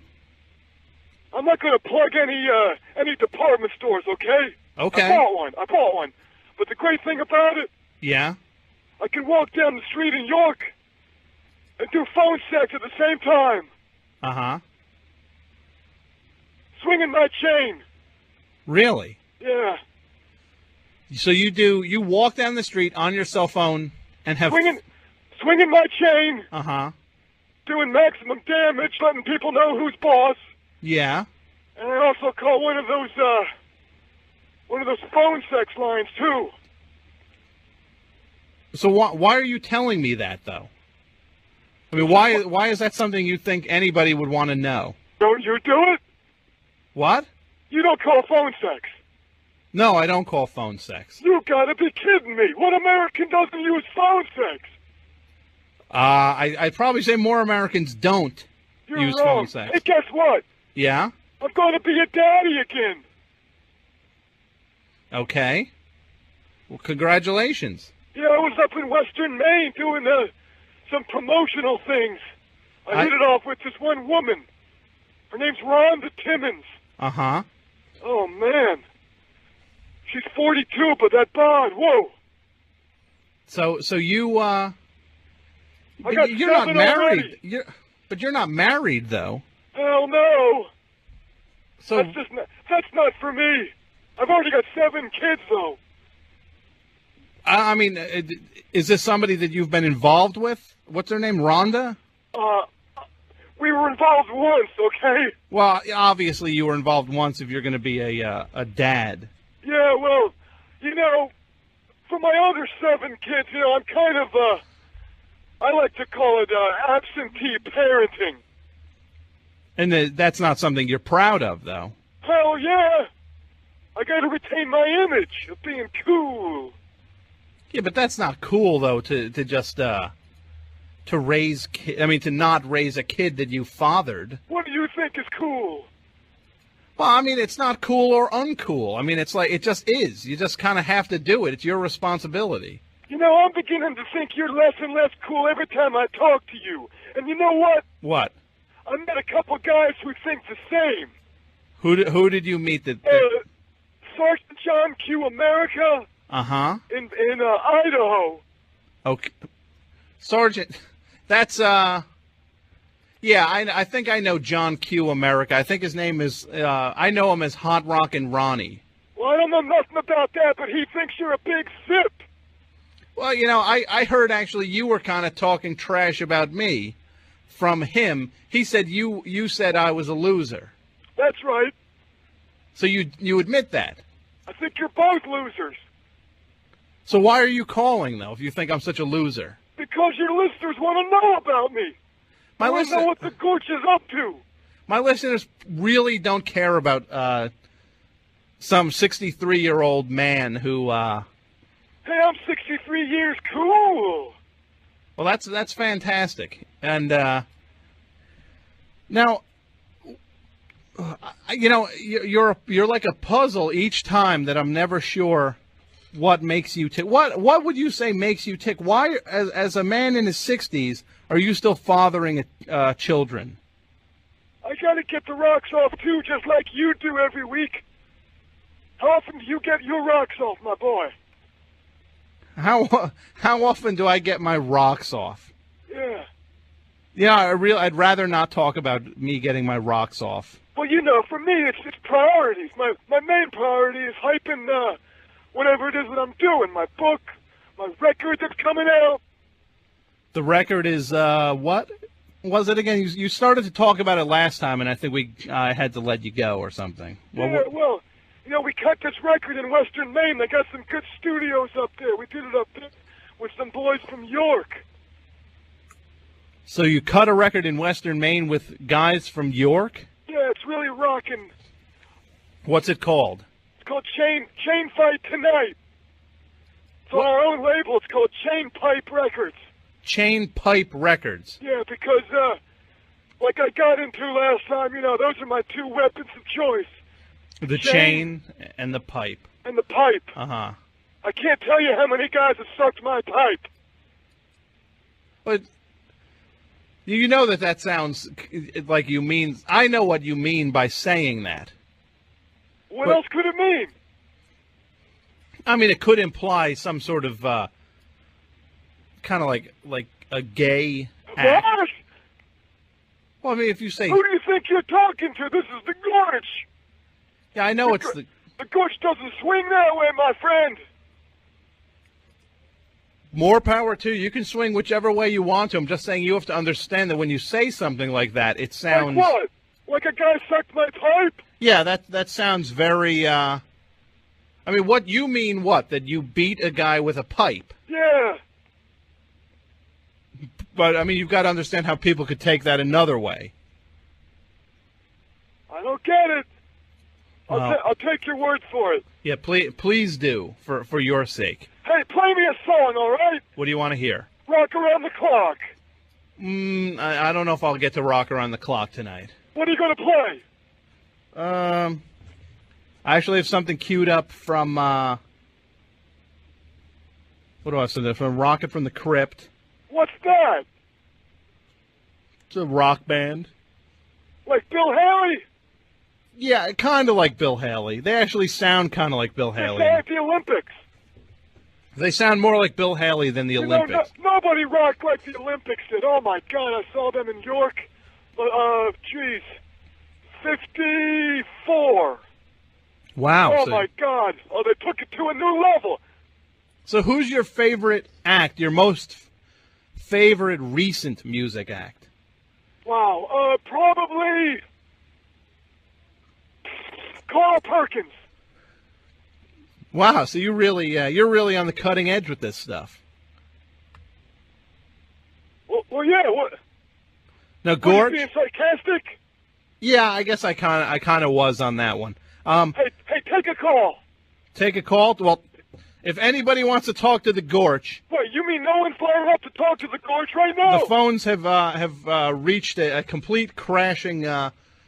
I'm not going to plug any department stores, okay? Okay. I bought one. But the great thing about it, Yeah. I can walk down the street in York and do phone sex at the same time, Uh-huh. swinging my chain. Really? Yeah. So you walk down the street on your cell phone and have... Swinging my chain, Uh-huh. doing maximum damage, letting people know who's boss. Yeah. And I also call one of those phone sex lines, too. So why are you telling me that, though? I mean, why is that something you think anybody would want to know? Don't you do it? What? You don't call phone sex. No, I don't call phone sex. You gotta be kidding me. What American doesn't use phone sex? I'd probably say more Americans don't You're use wrong. phone sex. Hey, guess what? Yeah? I'm going to be a daddy again. Okay. Well, congratulations. Yeah, I was up in Western Maine doing some promotional things. I hit it off with this one woman. Her name's Rhonda Timmons. Uh-huh. Oh, man. She's 42, but that bod, whoa. So you, I got you're not 7 married. already. But you're not married, though. Hell no. So That's not for me. I've already got 7 kids, though. I mean, is this somebody that you've been involved with? What's her name, Rhonda? We were involved once, okay? Well, obviously you were involved once if you're going to be a dad. Yeah, well, for my other 7 kids, I'm kind of, I like to call it absentee parenting. And that's not something you're proud of, though. Hell yeah! I gotta retain my image of being cool. Yeah, but that's not cool, though, to just, to raise to not raise a kid that you fathered. What do you think is cool? Well, I mean, it's not cool or uncool. I mean, it's like, it just is. You just kind of have to do it. It's your responsibility. I'm beginning to think you're less and less cool every time I talk to you. And you know what? What? I met a couple guys who think the same. Who did you meet that... Sergeant John Q. America. Uh-huh. In Idaho. Okay. Sergeant, that's, yeah, I think I know John Q. America. I think his name is, I know him as Hot Rockin' Ronnie. Well, I don't know nothing about that, but he thinks you're a big zip. Well, I heard actually you were kind of talking trash about me from him. He said you said I was a loser. That's right. So you admit that? I think you're both losers. So why are you calling, though, if you think I'm such a loser? Because your listeners want to know about me. I want to know what the gooch is up to. My listeners really don't care about some 63-year-old man who... Hey, I'm 63 years cool. Well, that's fantastic. And now, you're like a puzzle each time that I'm never sure what makes you tick. What would you say makes you tick? Why, as a man in his 60s, are you still fathering children? I got to get the rocks off, too, just like you do every week. How often do you get your rocks off, my boy? How often do I get my rocks off? Yeah. Yeah, I'd rather not talk about me getting my rocks off. Well, for me, it's priorities. My main priority is hyping whatever it is that I'm doing. My book, my record that's coming out. The record is, what was it again? You started to talk about it last time, and I think I had to let you go or something. Yeah, well, we cut this record in Western Maine. They got some good studios up there. We did it up there with some boys from York. So you cut a record in Western Maine with guys from York? Yeah, it's really rocking. What's it called? It's called Chain Fight Tonight. It's on our own label. It's called Chain Pipe Records. Chain Pipe Records. Yeah, because like I got into last time, those are my two weapons of choice. The chain and the pipe. And the pipe. Uh-huh. I can't tell you how many guys have sucked my pipe. But you know that sounds like you mean... I know what you mean by saying that. What else could it mean? I mean, it could imply some sort of kind of like a gay act. What? Well, I mean, if you say... Who do you think you're talking to? This is the Gorge. Yeah, I know it's the... The Gorge doesn't swing that way, my friend. More power to you. You can swing whichever way you want to. I'm just saying you have to understand that when you say something like that, it sounds... Like what? Like a guy sucked my pipe? Yeah, that sounds very... I mean, what you mean what? That you beat a guy with a pipe? Yeah. But, I mean, you've got to understand how people could take that another way. I don't get it. I'll take your word for it. Yeah, please do, for your sake. Hey, play me a song, all right? What do you want to hear? Rock Around the Clock. I don't know if I'll get to rock around the clock tonight. What are you going to play? I actually have something queued up from, what do I have something from Rocket from the Crypt. What's that? It's a rock band. Like Bill Haley? Yeah, kind of like Bill Haley. They actually sound kind of like Bill Haley. They at the Olympics. They sound more like Bill Haley than the Olympics. Nobody rocked like the Olympics did. Oh, my God, I saw them in York. 54. Wow. Oh, my God. Oh, they took it to a new level. So who's your favorite act, your most favorite recent music act? Wow, probably Carl Perkins. Wow, so you're really on the cutting edge with this stuff. Well, yeah. What? Now, Gorge. Being sarcastic? Yeah, I guess I kind of was on that one. Hey, take a call. Take a call. Well, if anybody wants to talk to the Gorge. Wait, you mean no one's firing up to talk to the Gorge right now? The phones have reached a complete crashing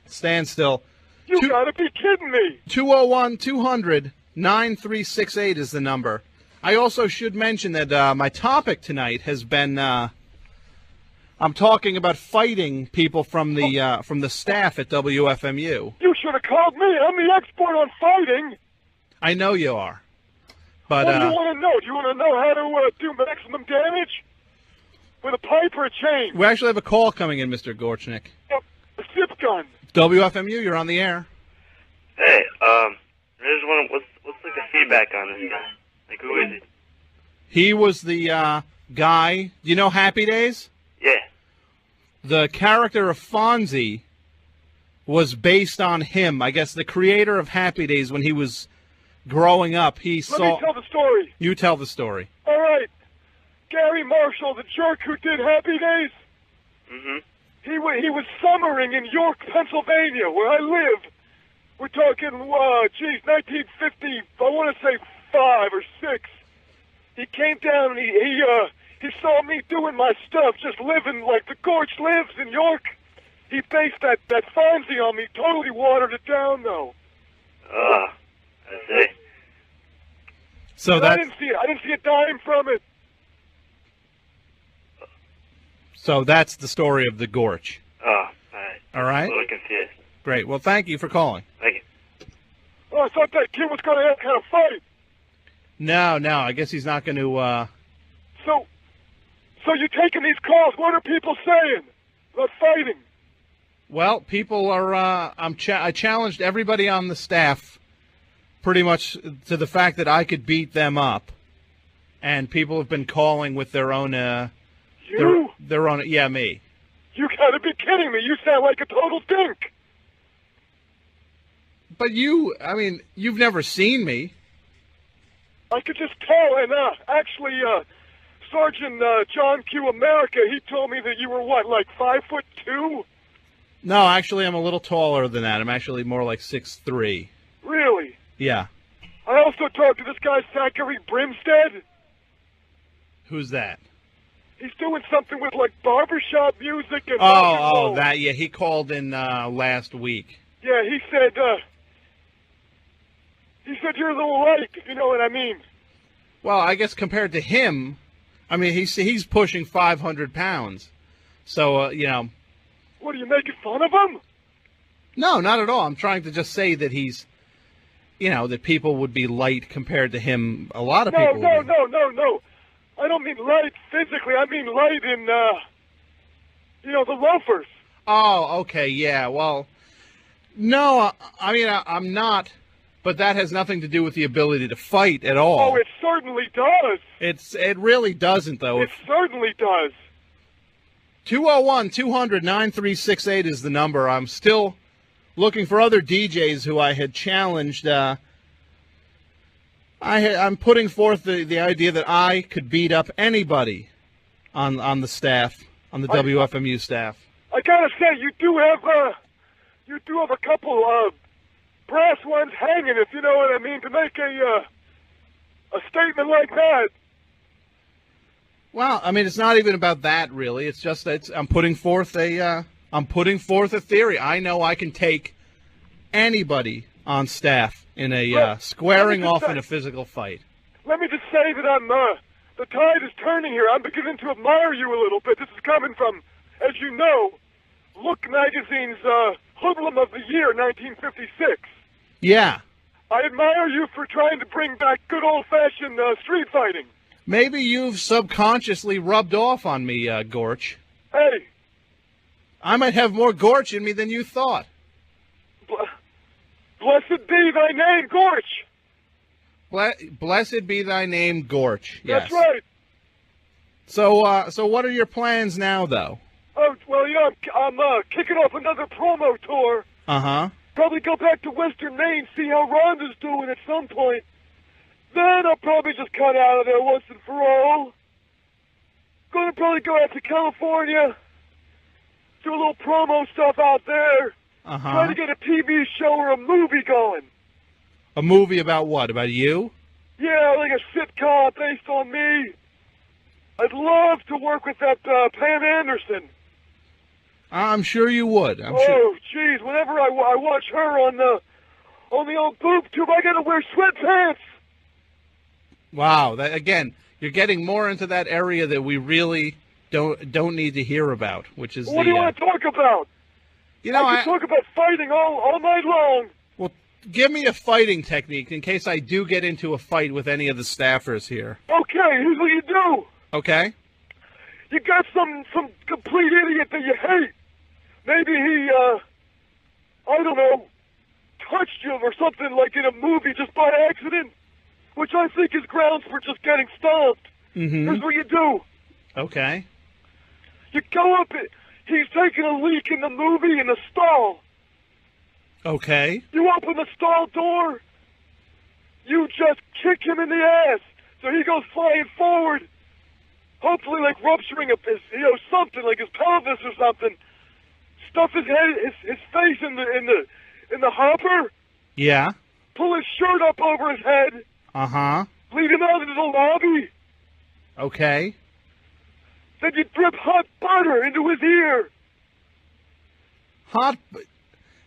standstill. You gotta be kidding me. 201-200-9368 is the number. I also should mention that my topic tonight has been I'm talking about fighting people from the staff at WFMU. You should have called me. I'm the expert on fighting. I know you are. But what do you want to know? Do you want to know how to do maximum damage? With a pipe or a chain? We actually have a call coming in, Mr. Gorchnik. A zip gun. WFMU, you're on the air. Hey, I just want what's like the feedback on this guy? Like, who is he? He was the guy. You know Happy Days? Yeah. The character of Fonzie was based on him. I guess the creator of Happy Days, when he was growing up, he saw... Let me tell the story. You tell the story. All right. Gary Marshall, the jerk who did Happy Days, he was summering in York, Pennsylvania, where I live. We're talking, 1950, I want to say 5 or 6. He came down and he saw me doing my stuff, just living like the Gorge lives in York. He based that Fonzie on me, totally watered it down, though. I see. So I didn't see it. I didn't see a dime from it. So that's the story of the Gorge. Oh, all right. A little confused. Great. Well, thank you for calling. Thank you. Oh, I thought that kid was going to have kind of fight. No. I guess he's not going to. So you're taking these calls. What are people saying about fighting? Well, people are. I challenged everybody on the staff, pretty much to the fact that I could beat them up, and people have been calling with their own. You? Their own. Yeah, me. You gotta be kidding me. You sound like a total dink. But you've never seen me. I could just tell, and actually, Sergeant John Q. America, he told me that you were, like 5'2"? No, actually, I'm a little taller than that. I'm actually more like 6'3". Really? Yeah. I also talked to this guy, Zachary Brimstead. Who's that? He's doing something with, like, barbershop music and rock and roll. That, yeah. He called in last week. Yeah, he said you're a little light, if you know what I mean. Well, I guess compared to him, I mean, he's pushing 500 pounds. So, you know. What, are you making fun of him? No, not at all. I'm trying to just say that he's, you know, that people would be light compared to him. A lot of people. No. I don't mean light physically. I mean light in, you know, the loafers. Oh, okay, yeah. Well, no, I mean, I'm not, but that has nothing to do with the ability to fight at all. Oh, it certainly does. It really doesn't, though. It certainly does. 201-200-9368 is the number. I'm still looking for other DJs who I had challenged. I'm putting forth the idea that I could beat up anybody on the staff, on the WFMU staff. I gotta say, you do have a couple brass ones hanging, if you know what I mean, to make a statement like that. Well, I mean, it's not even about that, really. It's just that I'm putting forth a theory. I know I can take anybody on staff in a squaring off in a physical fight. Let me just say that the tide is turning here. I'm beginning to admire you a little bit. This is coming from, as you know, Look Magazine's Hoodlum of the Year, 1956. Yeah. I admire you for trying to bring back good old-fashioned street fighting. Maybe you've subconsciously rubbed off on me, Gorch. Hey. I might have more Gorch in me than you thought. Blessed be thy name, Gorch. Blessed be thy name, Gorch. Yes. That's right. So what are your plans now, though? Oh, well, you know, I'm kicking off another promo tour. Uh-huh. Probably go back to Western Maine, see how Rhonda's doing at some point. Then I'll probably just cut out of there once and for all. Gonna probably go out to California, do a little promo stuff out there. Uh-huh. Try to get a TV show or a movie going. A movie about what? About you? Yeah, like a sitcom based on me. I'd love to work with that Pam Anderson. I'm sure you would. Geez, whenever I watch her on the old boob tube, I gotta wear sweatpants. Wow, that again, you're getting more into that area that we really don't need to hear about, which is what do you want to talk about? You know, I can talk about fighting all night long. Well, give me a fighting technique in case I do get into a fight with any of the staffers here. Okay, here's what you do. Okay. You got some complete idiot that you hate. Maybe he, I don't know, touched you or something like in a movie just by accident, which I think is grounds for just getting stomped. Mm-hmm. Here's what you do. Okay. You go up, he's taking a leak in the movie in the stall. Okay. You open the stall door, you just kick him in the ass, so he goes flying forward, hopefully like rupturing something like his pelvis or something. Stuff his head, his face in the hopper. Yeah. Pull his shirt up over his head. Uh-huh. Lead him out into the lobby. Okay. Then you drip hot butter into his ear.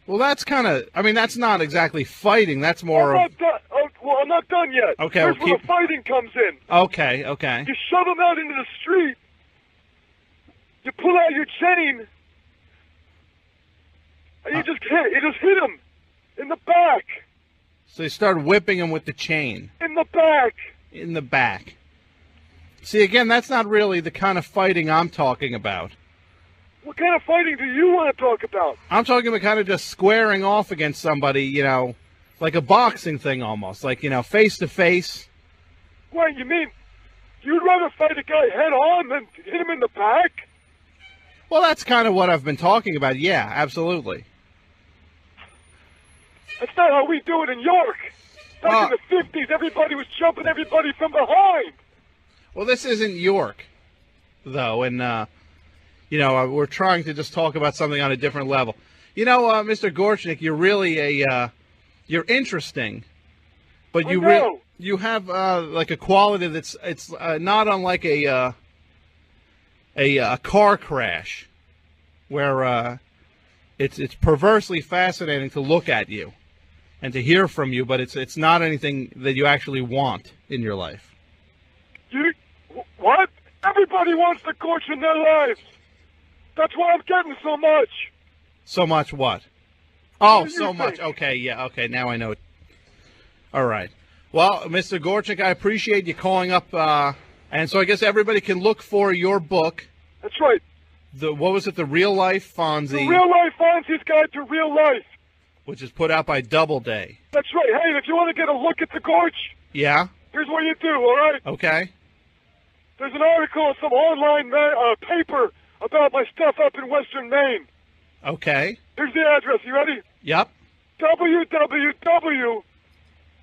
Well, that's kind of, I mean, that's not exactly fighting. That's more I'm not done yet. Okay, Here's where the fighting comes in. Okay. You shove him out into the street. You pull out your chain. And you just hit him in the back. So you start whipping him with the chain. In the back. In the back. See, again, that's not really the kind of fighting I'm talking about. What kind of fighting do you want to talk about? I'm talking about kind of just squaring off against somebody, you know, like a boxing thing almost. Like, you know, face to face. What, you mean you'd rather fight a guy head on than hit him in the back? Well, that's kind of what I've been talking about. Yeah, absolutely. That's not how we do it in York. Back in the 50s, everybody was jumping everybody from behind. Well, this isn't York, though, and, you know, we're trying to just talk about something on a different level. You know, Mr. Gorchnik, you're really you're interesting, but you have, like, a quality that's, it's not unlike a a car crash where it's perversely fascinating to look at you and to hear from you, but it's not anything that you actually want in your life. What? Everybody wants the Gorch in their lives. That's why I'm getting so much. So much what? Oh, so much. Okay, yeah, okay, now I know it. All right. Well, Mr. Gorchnik, I appreciate you calling up, and so I guess everybody can look for your book. That's right. What was it, The Real Life Fonzie? The Real Life Fonzie's Guide to Real Life. Which is put out by Doubleday. That's right. Hey, if you want to get a look at the Gorch, Yeah? here's what you do, all right? Okay. There's an article in some online paper about my stuff up in Western Maine. Okay. Here's the address. You ready? Yep. www.stereolabs,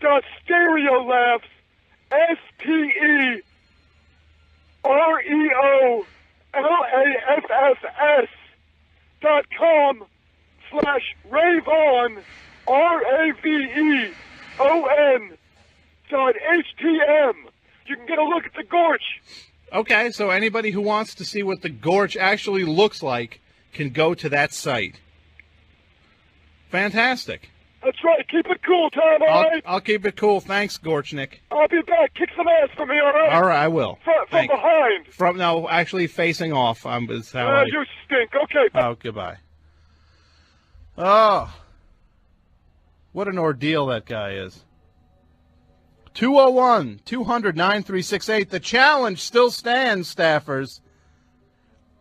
STEREOLAFFS.com/raveon, RAVEON.HTM. You can get a look at the Gorch. Okay, so anybody who wants to see what the Gorch actually looks like can go to that site. Fantastic. That's right. Keep it cool, Tom, all right? I'll keep it cool. Thanks, Gorchnik. I'll be back. Kick some ass for me, all right? All right, I will. From behind. No, actually facing off. Is how You stink. Okay. Oh, goodbye. Oh. What an ordeal that guy is. 201-200-9368. The challenge still stands, staffers.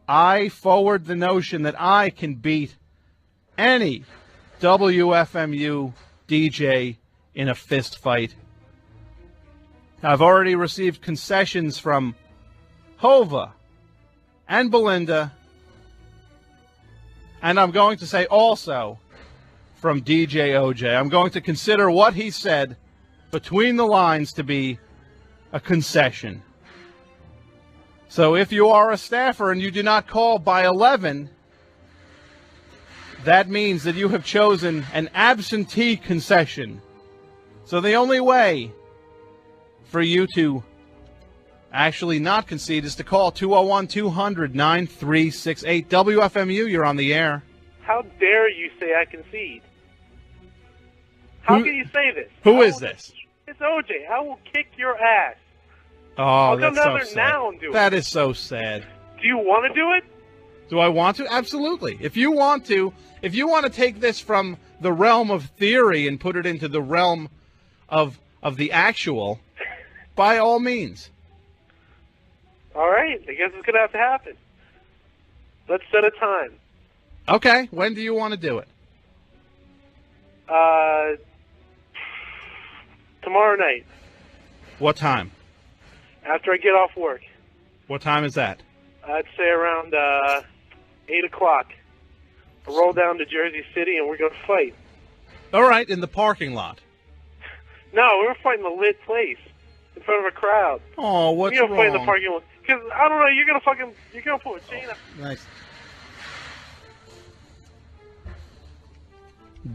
I forward the notion that I can beat any WFMU DJ in a fist fight. I've already received concessions from Hova and Belinda, and I'm going to say also from DJ OJ. I'm going to consider what he said between the lines to be a concession. So if you are a staffer and you do not call by 11, that means that you have chosen an absentee concession. So the only way for you to actually not concede is to call 201-200-9368. WFMU, you're on the air. How dare you say I concede? How can you say this? Who is this? It's OJ. I will kick your ass. Oh, I'll that's come down so there sad. now and do it. That is so sad. Do you want to do it? Do I want to? Absolutely. If you want to take this from the realm of theory and put it into the realm of the actual, by all means. All right. I guess it's going to have to happen. Let's set a time. Okay. When do you want to do it? Tomorrow night. What time? After I get off work. What time is that? I'd say around 8 o'clock. I'll roll down to Jersey City and we're going to fight. All right, in the parking lot. No, we're fighting a lit place in front of a crowd. Oh, what's wrong? We're going to fight in the wrong? parking lot. Because, I don't know, you're going to put a chain up. Nice.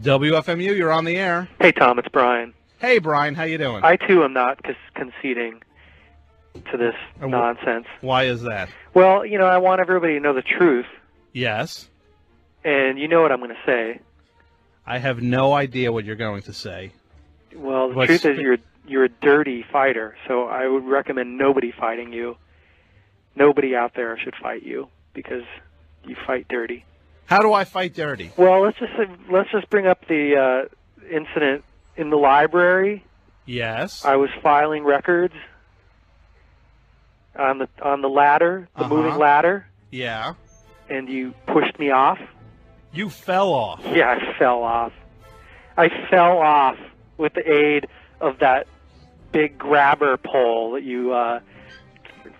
WFMU, you're on the air. Hey, Tom, it's Brian. Hey, Brian, how you doing? I, too, am not conceding to this nonsense. Why is that? Well, I want everybody to know the truth. Yes. And you know what I'm going to say. I have no idea what you're going to say. Well, the truth is you're a dirty fighter, so I would recommend nobody fighting you. Nobody out there should fight you because you fight dirty. How do I fight dirty? Well, let's just bring up the incident in the library. Yes. I was filing records on the ladder, the moving ladder. Yeah. And you pushed me off. You fell off. Yeah, I fell off. I fell off with the aid of that big grabber pole that you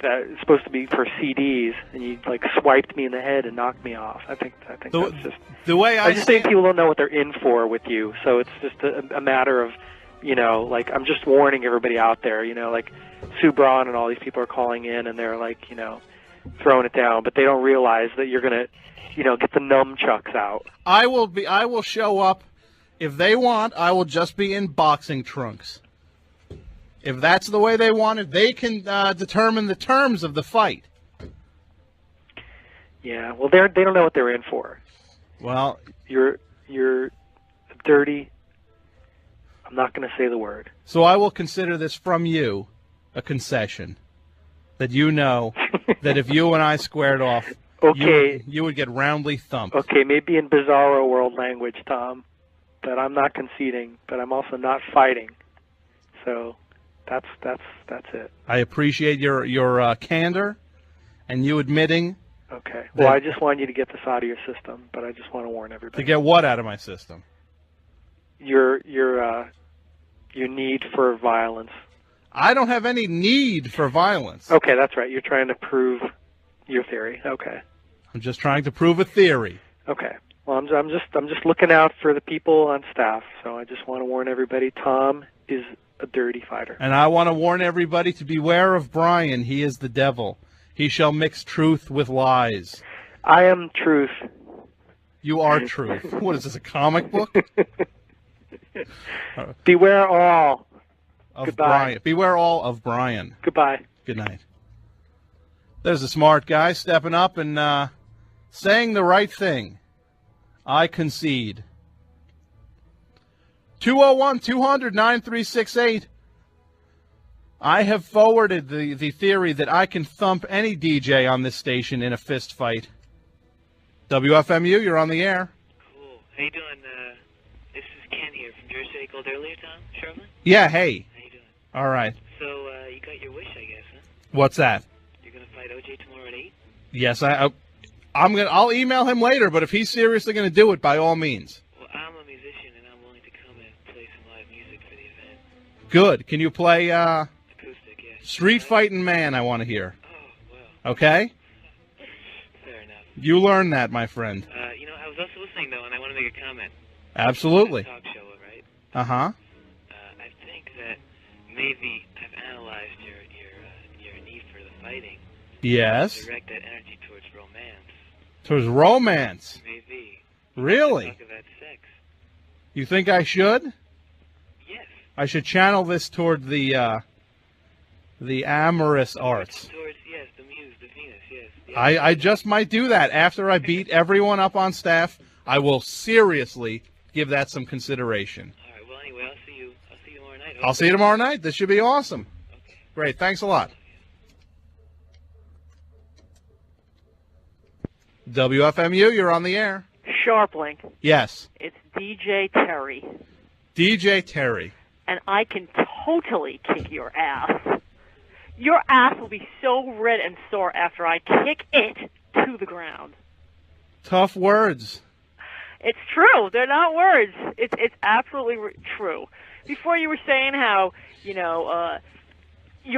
that is supposed to be for CDs, and you swiped me in the head and knocked me off. I think that's just the way I just think people don't know what they're in for with you. So it's just a matter of I'm just warning everybody out there. Sue Braun and all these people are calling in, and they're throwing it down, but they don't realize that you're gonna get the nunchucks out. I will show up. If they want, I will just be in boxing trunks. If that's the way they want it, they can determine the terms of the fight. Yeah, well, they don't know what they're in for. Well, you're dirty. I'm not going to say the word. So I will consider this from you a concession. That you know that if you and I squared off, okay, you would get roundly thumped. Okay, maybe in bizarro world language, Tom, but I'm not conceding, but I'm also not fighting. So that's it. I appreciate your candor and you admitting. Okay. Well, I just want you to get this out of your system, but I just want to warn everybody. To get what out of my system? Your need for violence. I don't have any need for violence. Okay, that's right. You're trying to prove your theory. Okay. I'm just trying to prove a theory. Okay. Well, I'm just looking out for the people on staff. So I just want to warn everybody. Tom is a dirty fighter. And I want to warn everybody to beware of Brian. He is the devil. He shall mix truth with lies. I am truth. You are truth. What is this, a comic book? Beware all. Of Goodbye. Brian. Beware all of Brian. Goodbye. Good night. There's a smart guy stepping up and saying the right thing. I concede. 201-200-9368. I have forwarded the theory that I can thump any DJ on this station in a fist fight. WFMU, you're on the air. Cool. How you doing? This is Ken here from Jersey. I called earlier, Tom Sherman. Yeah, hey. How you doing? All right. So you got your wish, I guess, huh? What's that? You're gonna fight OJ tomorrow at 8? Yes, I'll email him later, but if he's seriously going to do it, by all means. Well, I'm a musician and I'm willing to come and play some live music for the event. Good. Can you play Acoustic, yeah. Street Fighting Man? I want to hear. Oh, well. Okay. Fair enough. You learn that, my friend. You know, I was also listening though, and I want to make a comment. Absolutely. Talk show, right? Uh-huh. I think that maybe I've analyzed your need for the fighting. Yes. Direct that energy towards romance. Towards romance. Maybe. Really? Talk about sex. You think I should? Yes. I should channel this toward the amorous arts. Towards, yes, the muse, the Venus, yes. I just might do that. After I beat everyone up on staff, I will seriously give that some consideration. All right, well, anyway, I'll see you tomorrow night. I'll see you tomorrow night. This should be awesome. Okay. Great. Thanks a lot. WFMU, you're on the air. Scharpling. Yes. It's DJ Terry. DJ Terry. And I can totally kick your ass. Your ass will be so red and sore after I kick it to the ground. Tough words. It's true. They're not words. It's absolutely true. Before you were saying how, you're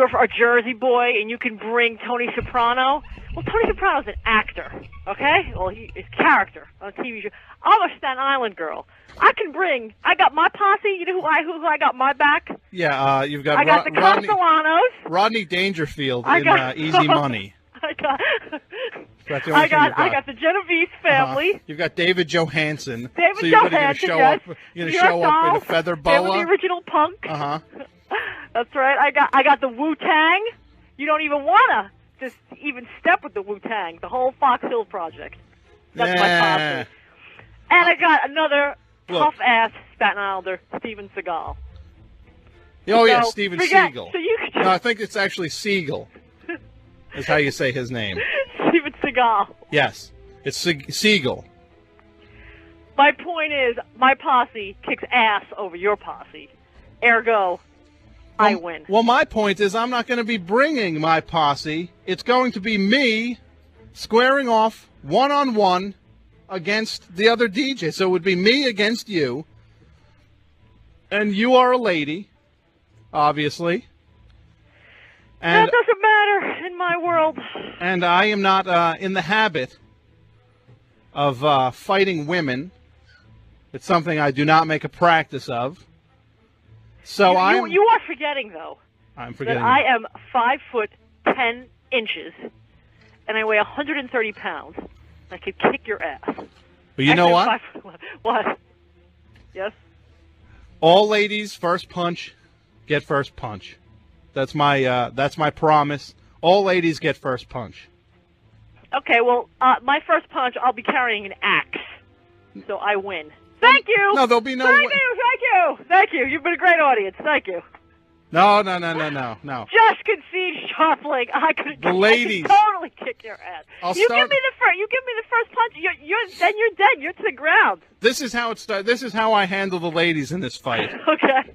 a Jersey boy and you can bring Tony Soprano. Well, Tony Soprano's an actor, okay? Well, his character on a TV show. I'm a Staten Island girl. I got my posse. You know who I got my back? Yeah, you've got I got the Castellanos. Rodney Dangerfield I in got, Easy Money. I got got the Genovese family. You've got David Johansen. David so you're Johansen, going to show yes. up. You're going to show up in a feather They were boa. the original punk. Uh-huh. That's right. I got the Wu-Tang. You don't even want to just even step with the Wu-Tang. The whole Fox Hill Project. That's my posse. And I got another tough-ass Staten Islander, Steven Seagal. Oh, yeah, So, Steven forget- Seagal. so you could No, I think it's actually Seagal. Is how you say his name. Steven Seagal. Yes, it's Seagal. My point is, my posse kicks ass over your posse. Ergo, I win. Well, my point is I'm not going to be bringing my posse. It's going to be me squaring off one-on-one against the other DJ. So it would be me against you. And you are a lady, obviously. And, that doesn't matter in my world. and I am not in the habit of fighting women. It's something I do not make a practice of. So you are forgetting, though, I'm forgetting. that I am 5'10" and I weigh 130 pounds. I could kick your ass. But you know what? Actually, I'm 5'11". What? Yes? All ladies, first punch, get first punch. That's my promise. All ladies get first punch. Okay, well, my first punch, I'll be carrying an axe, so I win. Thank you. No, there'll be no. Thank you. You've been a great audience. Thank you. No. Just concede, Scharpling. I could ladies. totally kick your ass. You start- give me the first punch. Then you're dead. You're to the ground. This is how it starts. This is how I handle the ladies in this fight. Okay.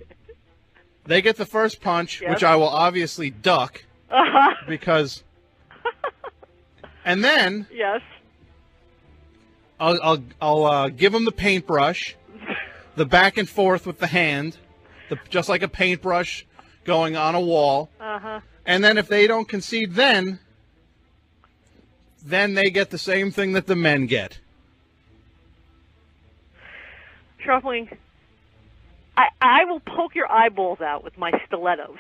They get the first punch, Yes. which I will obviously duck because, and then Yes. I'll give them the paintbrush, the back and forth with the hand, just like a paintbrush going on a wall. And then if they don't concede, then they get the same thing that the men get. Scharpling, I will poke your eyeballs out with my stilettos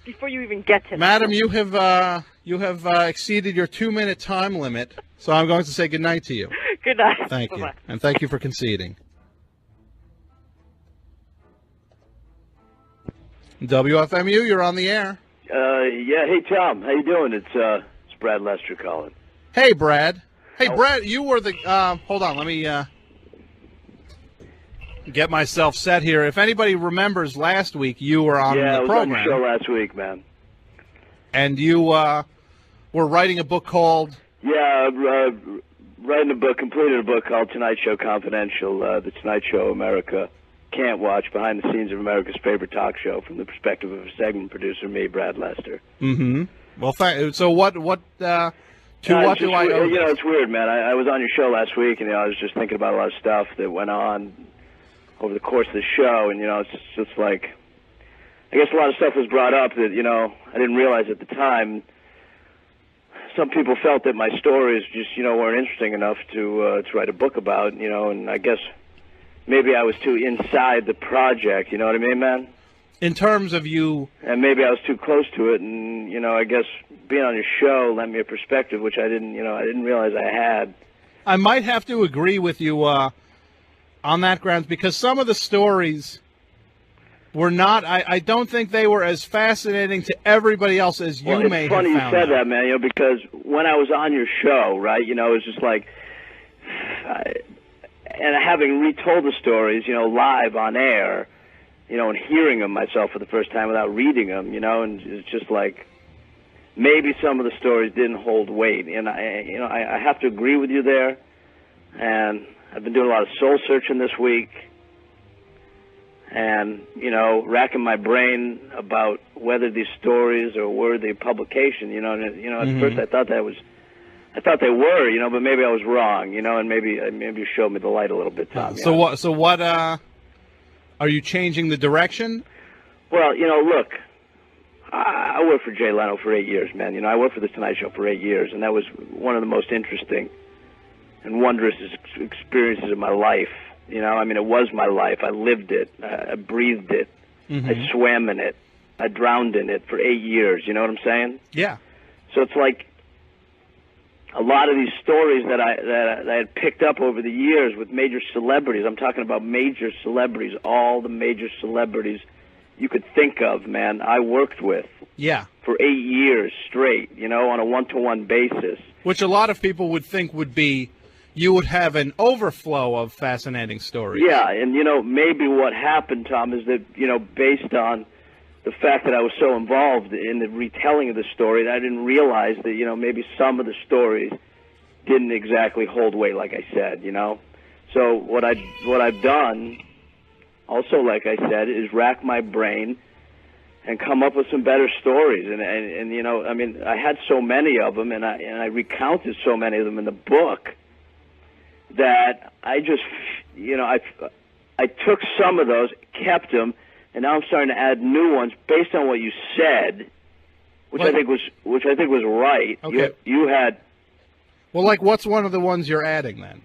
before you even get to me. Madam, you have exceeded your 2-minute time limit, so I'm going to say good night to you. Good night. Thank you, Bye-bye. and thank you for conceding. WFMU, you're on the air. Yeah. Hey, Tom. How you doing? It's Brad Lester calling. Hey, Brad. Hey, Brad, you were the... hold on, let me get myself set here. If anybody remembers last week, you were on I the was program. on your show last week, man. And you were writing a book called... Yeah, writing a book, completed a book called Tonight Show Confidential, The Tonight Show America Can't Watch, Behind the Scenes of America's Favorite Talk Show, from the perspective of a segment producer, me, Brad Lester. Mm-hmm. Well, so what do I owe You know, it's weird, man. I was on your show last week, and I was just thinking about a lot of stuff that went on over the course of the show, and, it's just like, I guess a lot of stuff was brought up that, I didn't realize at the time. Some people felt that my stories just, weren't interesting enough to write a book about, and I guess maybe I was too inside the project, you know what I mean, man? In terms of you... And maybe I was too close to it, and, I guess being on your show lent me a perspective, which I didn't realize I had. I might have to agree with you on that grounds, because some of the stories were not... I don't think they were as fascinating to everybody else as you may have found. It's funny you said that, man, because when I was on your show, right, it was just like... and having retold the stories, live on air, and hearing them myself for the first time without reading them, and it's just like... Maybe some of the stories didn't hold weight, and I have to agree with you there. And I've been doing a lot of soul searching this week, and racking my brain about whether these stories are worthy of publication. At first I thought they were, but maybe I was wrong. And maybe you showed me the light a little bit, Tom. So what? Are you changing the direction? Well, look. I worked for Jay Leno for 8 years, man. I worked for The Tonight Show for 8 years, and that was one of the most interesting and wondrous experiences of my life. It was my life. I lived it. I breathed it. Mm-hmm. I swam in it. I drowned in it for 8 years. You know what I'm saying? Yeah. So it's like a lot of these stories that I had picked up over the years with major celebrities. I'm talking about major celebrities, all the major celebrities you could think of, man, I worked with. Yeah. For 8 years straight, on a one-to-one basis. Which a lot of people would think would be, you would have an overflow of fascinating stories. Yeah, and, maybe what happened, Tom, is that, based on the fact that I was so involved in the retelling of the story, that I didn't realize that, maybe some of the stories didn't exactly hold weight, like I said, So what I've done... Also, like I said, is rack my brain and come up with some better stories. And I had so many of them, and I recounted so many of them in the book that I just, I took some of those, kept them, and now I'm starting to add new ones based on what you said, which I think was right. Okay. You had. Well, what's one of the ones you're adding then?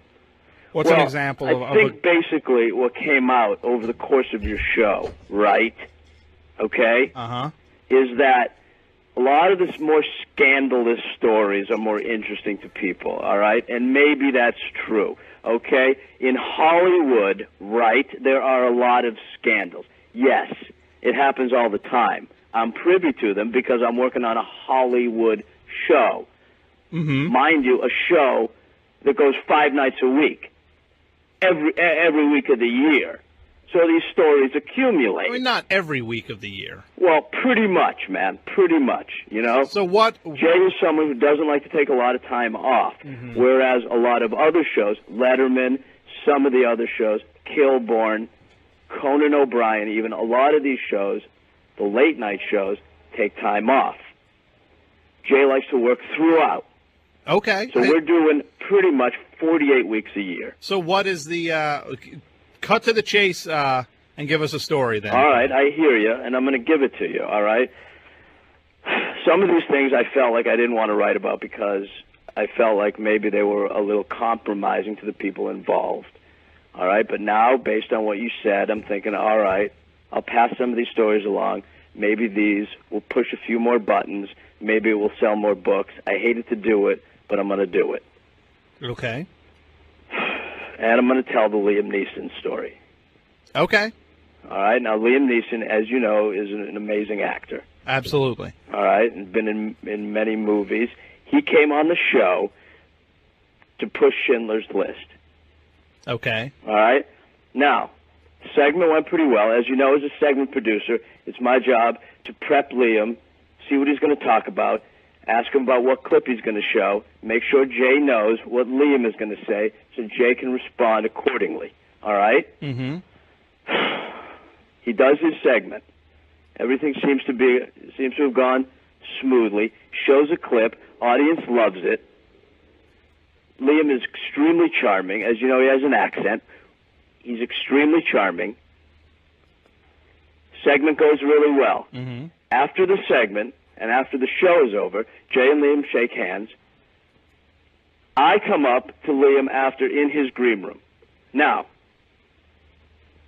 What's an example of... I think basically what came out over the course of your show, right, okay, is that a lot of the more scandalous stories are more interesting to people, all right? And maybe that's true, okay? In Hollywood, right, there are a lot of scandals. Yes, it happens all the time. I'm privy to them because I'm working on a Hollywood show. Mind you, a show that goes 5 nights a week, every week of the year. So these stories accumulate. I mean, not every week of the year. Well, pretty much, man. Pretty much, you know? So what... Jay is someone who doesn't like to take a lot of time off, whereas a lot of other shows, Letterman, some of the other shows, Kilborn, Conan O'Brien, even a lot of these shows, the late-night shows, take time off. Jay likes to work throughout. Okay. So we're doing pretty much 48 weeks a year. So what is the... cut to the chase and give us a story then. All right, I hear you, and I'm going to give it to you, all right? Some of these things I felt like I didn't want to write about because I felt like maybe they were a little compromising to the people involved, all right? But now, based on what you said, I'm thinking, all right, I'll pass some of these stories along. Maybe these will push a few more buttons. Maybe it will sell more books. I hated to do it, but I'm going to do it. Okay. And I'm going to tell the Liam Neeson story. Okay. All right. Now, Liam Neeson, as you know, is an amazing actor. Absolutely. All right. And been in many movies. He came on the show to push Schindler's List. Okay. All right. Now, the segment went pretty well. As you know, as a segment producer, it's my job to prep Liam, see what he's going to talk about, ask him about what clip he's going to show, make sure Jay knows what Liam is going to say so Jay can respond accordingly. All right? Mm-hmm. He does his segment. Everything seems to have gone smoothly. Shows a clip. Audience loves it. Liam is extremely charming. As you know, he has an accent. He's extremely charming. Segment goes really well. Mm-hmm. After the segment, and after the show is over, Jay and Liam shake hands. I come up to Liam after in his green room. Now,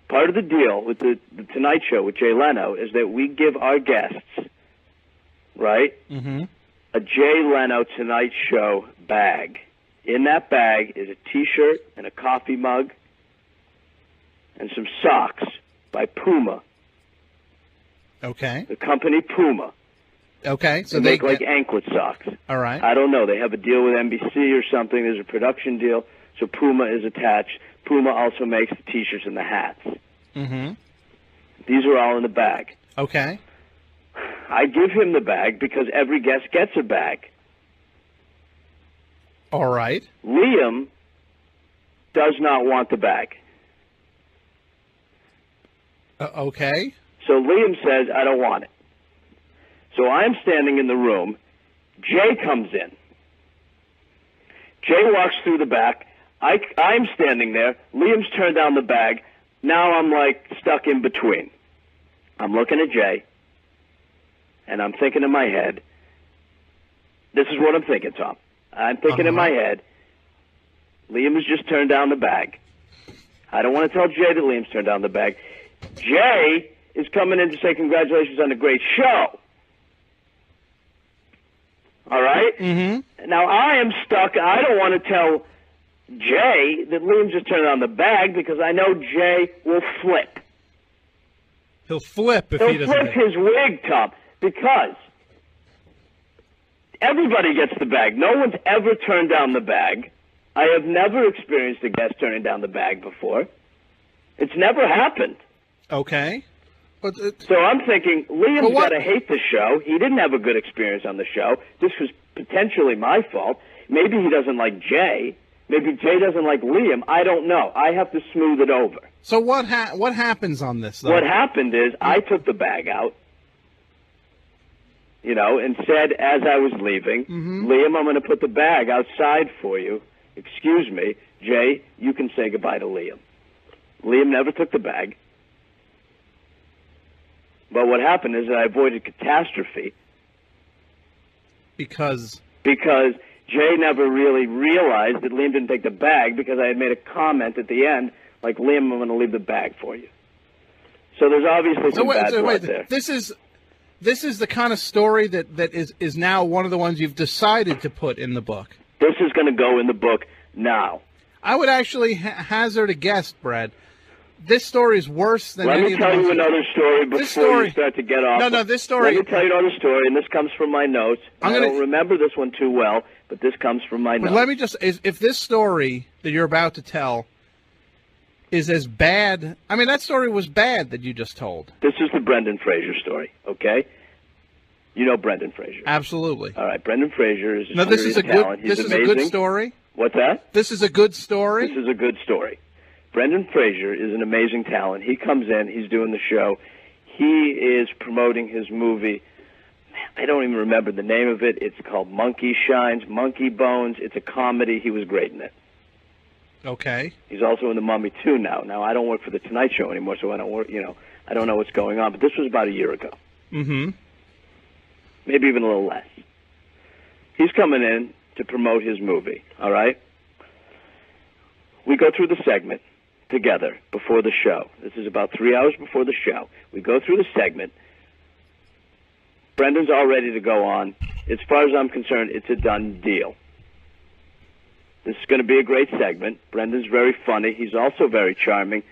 part of the deal with the Tonight Show with Jay Leno is that we give our guests, right, a Jay Leno Tonight Show bag. In that bag is a T-shirt and a coffee mug and some socks by Puma. Okay. The company Puma. Okay. So they make like anklet socks. All right. I don't know. They have a deal with NBC or something. There's a production deal. So Puma is attached. Puma also makes the T-shirts and the hats. Mm-hmm. These are all in the bag. Okay. I give him the bag because every guest gets a bag. All right. Liam does not want the bag. Okay. So Liam says, I don't want it. So I'm standing in the room. Jay comes in. Jay walks through the back. I'm standing there. Liam's turned down the bag. Now I'm like stuck in between. I'm looking at Jay, and I'm thinking in my head, this is what I'm thinking, Tom. I'm thinking in my head, Liam has just turned down the bag. I don't want to tell Jay that Liam's turned down the bag. Jay is coming in to say congratulations on a great show. All right? Mm-hmm. Now, I am stuck. I don't want to tell Jay that Liam just turned on the bag because I know Jay will flip. He'll flip if He'll he doesn't. flip his wig, Tom, because everybody gets the bag. No one's ever turned down the bag. I have never experienced a guest turning down the bag before. It's never happened. Okay. But, so I'm thinking, Liam's got to hate the show. He didn't have a good experience on the show. This was potentially my fault. Maybe he doesn't like Jay. Maybe Jay doesn't like Liam. I don't know. I have to smooth it over. So what happens on this, though? What happened is I took the bag out, and said as I was leaving, Liam, I'm going to put the bag outside for you. Excuse me. Jay, you can say goodbye to Liam. Liam never took the bag. But what happened is that I avoided catastrophe. Because Jay never really realized that Liam didn't take the bag because I had made a comment at the end, like, Liam, I'm going to leave the bag for you. So there's obviously some bad blood there. This is the kind of story that is now one of the ones you've decided to put in the book. This is going to go in the book now. I would actually hazard a guess, Brad, This story is worse than Let any me of the tell you ones- another story before This story- you start to get off. No, this story- Let me tell you another story, and this comes from my notes. I don't remember this one too well, but this comes from my But notes. let me just, if this story that you're about to tell is as bad, I mean, that story was bad that you just told. This is the Brendan Fraser story, okay? You know Brendan Fraser. Absolutely. All right, Brendan Fraser is a Now, this is a talent. good, He's this is a amazing. good story. What's that? This is a good story. This is a good story. Brendan Fraser is an amazing talent. He comes in, he's doing the show. He is promoting his movie. I don't even remember the name of it. It's called Monkey Shines, Monkey Bones. It's a comedy. He was great in it. Okay. He's also in The Mummy 2 now. Now, I don't work for The Tonight Show anymore, so I don't work, I don't know what's going on. But this was about a year ago. Mm-hmm. Maybe even a little less. He's coming in to promote his movie, all right? We go through the segment together before the show. This is about 3 hours before the show. We go through the segment. Brendan's all ready to go on. As far as I'm concerned, it's a done deal. This is going to be a great segment. Brendan's very funny. He's also very charming.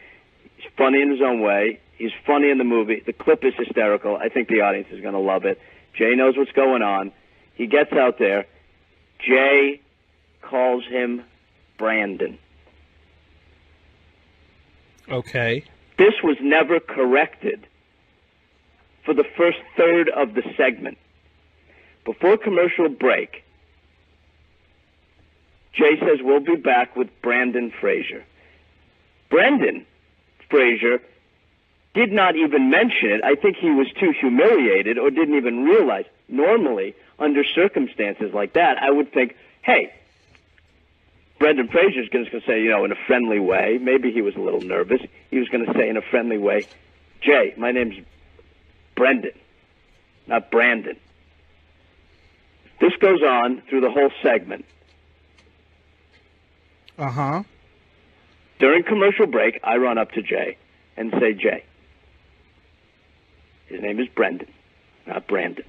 He's funny in his own way. He's funny in the movie. The clip is hysterical. I think the audience is going to love it. Jay knows what's going on. He gets out there. Jay calls him Brandon. Okay. This was never corrected for the first third of the segment. Before commercial break, Jay says, we'll be back with Brandon Fraser. Brendan Fraser did not even mention it. I think he was too humiliated or didn't even realize. Normally, under circumstances like that, I would think, hey, Brendan Fraser's going to say, in a friendly way. Maybe he was a little nervous. He was going to say in a friendly way, Jay, my name's Brendan, not Brandon. This goes on through the whole segment. Uh-huh. During commercial break, I run up to Jay and say, Jay, his name is Brendan, not Brandon.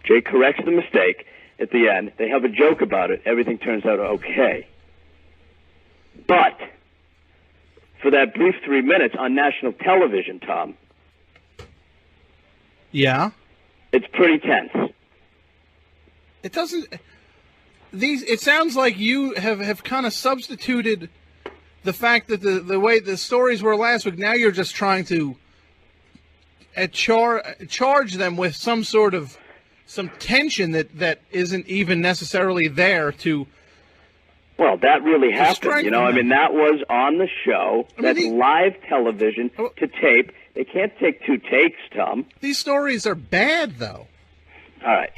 Jay corrects the mistake at the end. They have a joke about it. Everything turns out okay. But for that brief 3 minutes on national television, Tom, yeah, it's pretty tense. It doesn't. It sounds like you have kind of substituted the fact that the way the stories were last week. Now you're just trying to charge them with some tension that isn't even necessarily there to. Well, that really happened. them. I mean, that was on the show. That's live television to tape. They can't take two takes, Tom. These stories are bad, though. All right.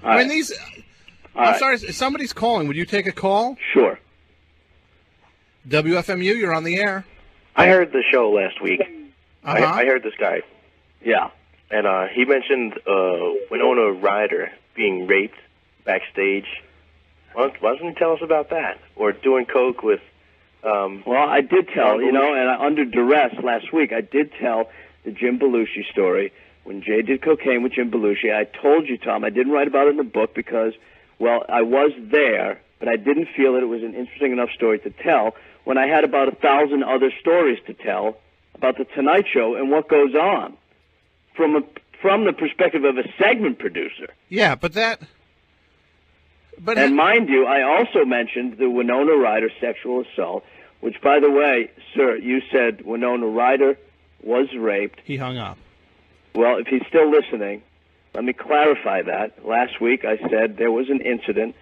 I mean, these. I'm sorry. Somebody's calling. Would you take a call? Sure. WFMU, you're on the air. I heard the show last week. Uh-huh. I heard this guy. Yeah. And he mentioned Winona Ryder being raped backstage. Why doesn't he tell us about that? Or doing coke with... well, I did tell, and under duress last week, I did tell the Jim Belushi story. When Jay did cocaine with Jim Belushi, I told you, Tom, I didn't write about it in the book because, well, I was there, but I didn't feel that it was an interesting enough story to tell when I had about 1,000 other stories to tell about The Tonight Show and what goes on from the perspective of a segment producer. Yeah, but and mind you, I also mentioned the Winona Ryder sexual assault, which, by the way, sir, you said Winona Ryder was raped. He hung up. Well, if he's still listening, let me clarify that. Last week I said there was an incident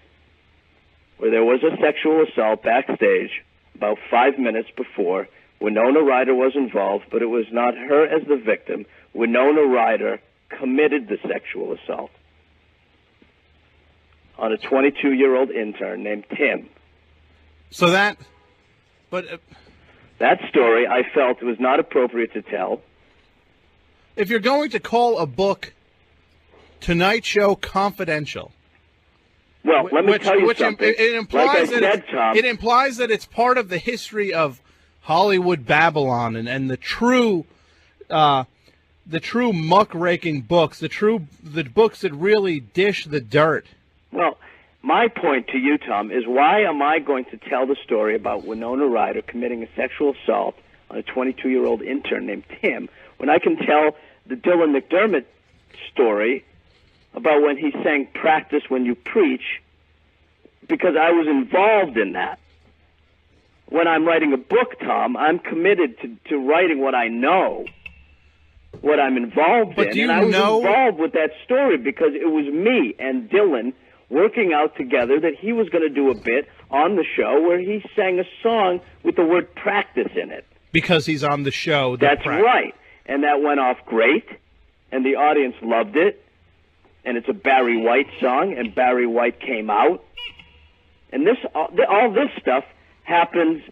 where there was a sexual assault backstage about 5 minutes before. Winona Ryder was involved, but it was not her as the victim. Winona Ryder committed the sexual assault on a 22-year-old intern named Tim. So that story I felt was not appropriate to tell. If you're going to call a book Tonight Show Confidential, well, let me tell you something. It implies like I that said, Tom, it implies that it's part of the history of Hollywood Babylon and the true muckraking books, the books that really dish the dirt. Well, my point to you, Tom, is why am I going to tell the story about Winona Ryder committing a sexual assault on a 22-year-old intern named Tim when I can tell the Dylan McDermott story about when he sang Practice When You Preach, because I was involved in that. When I'm writing a book, Tom, I'm committed to writing what I know, what I'm involved in. And I was involved with that story because it was me and Dylan working out together that he was going to do a bit on the show where he sang a song with the word practice in it. Because he's on the show. That's right. And that went off great, and the audience loved it. And it's a Barry White song, and Barry White came out. And this, all this stuff happens.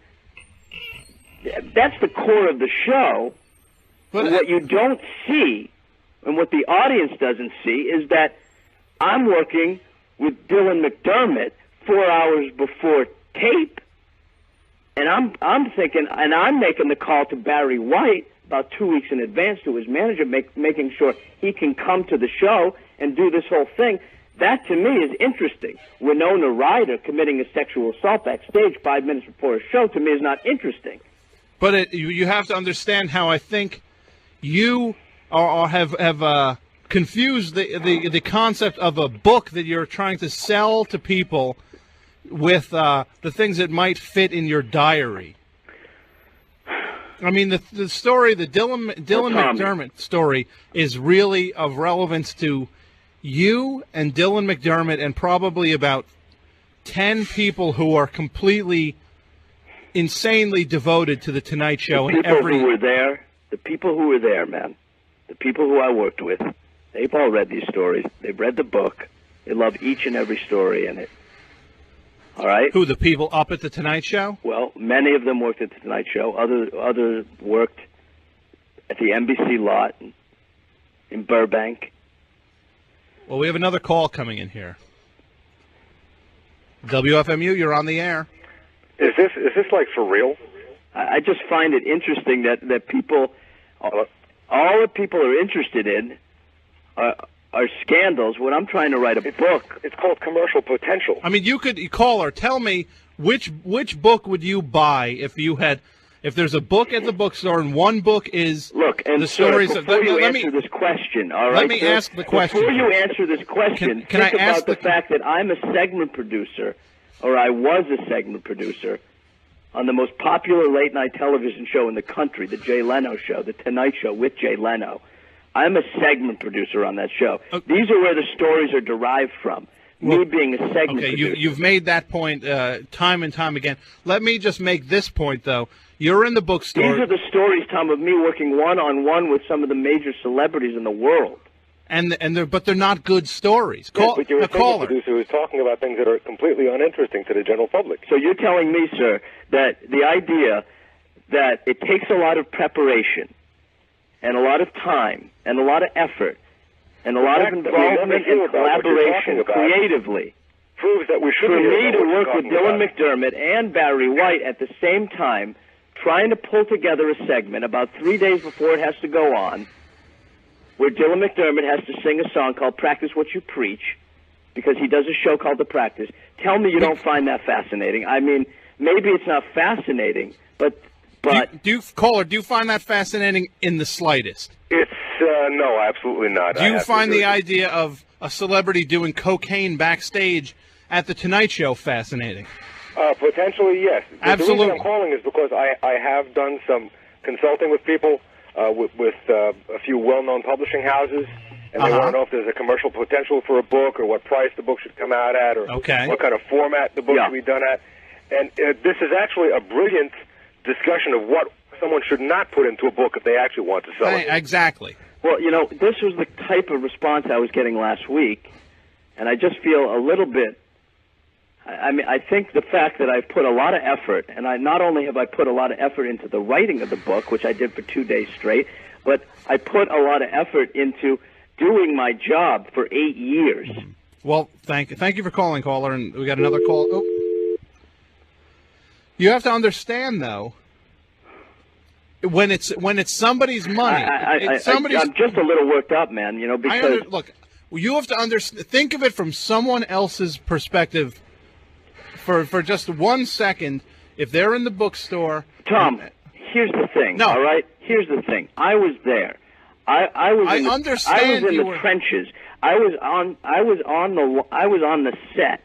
That's the core of the show. But what you don't see, and what the audience doesn't see, is that I'm working with Dylan McDermott 4 hours before tape, and I'm thinking, and I'm making the call to Barry White about 2 weeks in advance to his manager, making sure he can come to the show and do this whole thing. That, to me, is interesting. Winona Ryder committing a sexual assault backstage 5 minutes before a show, to me, is not interesting. But you have to understand how I think you have confused the concept of a book that you're trying to sell to people with the things that might fit in your diary. I mean, the story, the Dylan McDermott story, is really of relevance to you and Dylan McDermott and probably about 10 people who are completely, insanely devoted to The Tonight Show. The people who were there, the people who were there, man, the people who I worked with, they've all read these stories. They've read the book. They love each and every story in it. All right? Who, the people up at The Tonight Show? Well, many of them worked at The Tonight Show. Others worked at the NBC lot in Burbank. Well, we have another call coming in here. WFMU, you're on the air. Is this like for real? I just find it interesting that people, all that people are interested in are scandals when I'm trying to write a book. It's called commercial potential. I mean, you could call her. Tell me which book would you buy if there's a book at the bookstore and one book is and the stories. Before you answer this question, all right? Let me ask the question. Before you answer this question, can think I ask about the fact that I'm a segment producer, or I was a segment producer on the most popular late night television show in the country, the Jay Leno Show, the Tonight Show with Jay Leno. I'm a segment producer on that show. These are where the stories are derived from. Me being a segment producer. You've made that point time and time again. Let me just make this point, though. You're in the bookstore. These are the stories, Tom, of me working one-on-one with some of the major celebrities in the world. But they're not good stories. But you're a segment producer who's talking about things that are completely uninteresting to the general public. So you're telling me, sir, that the idea that it takes a lot of preparation and a lot of time and a lot of effort and a lot of involvement and collaboration creatively proves that we should for me to work with Dylan McDermott and Barry White at the same time, trying to pull together a segment about 3 days before it has to go on, where Dylan McDermott has to sing a song called Practice What You Preach, because he does a show called The Practice. Tell me you don't find that fascinating. I mean, maybe it's not fascinating, but do you find that fascinating in the slightest? It's no, absolutely not. Do you find the idea of a celebrity doing cocaine backstage at The Tonight Show fascinating? Potentially, yes. Absolutely. The reason I'm calling is because I have done some consulting with people with a few well-known publishing houses, and they want to know if there's a commercial potential for a book, or what price the book should come out at, or what kind of format the book should be done at. And this is actually a brilliant discussion of what someone should not put into a book if they actually want to sell it. Exactly. Well, this was the type of response I was getting last week, and I just feel a little bit. I mean, I think the fact that I've put a lot of effort, and not only have I put a lot of effort into the writing of the book, which I did for 2 days straight, but I put a lot of effort into doing my job for 8 years. Well, thank you for calling, caller, and we got another call. Oh. You have to understand, though, when it's somebody's money, I'm just a little worked up, man. Because look, You have to think of it from someone else's perspective for just 1 second. If they're in the bookstore... Tom, here's the thing, No. all right? Here's the thing. I was there. I was in the trenches. I was on the set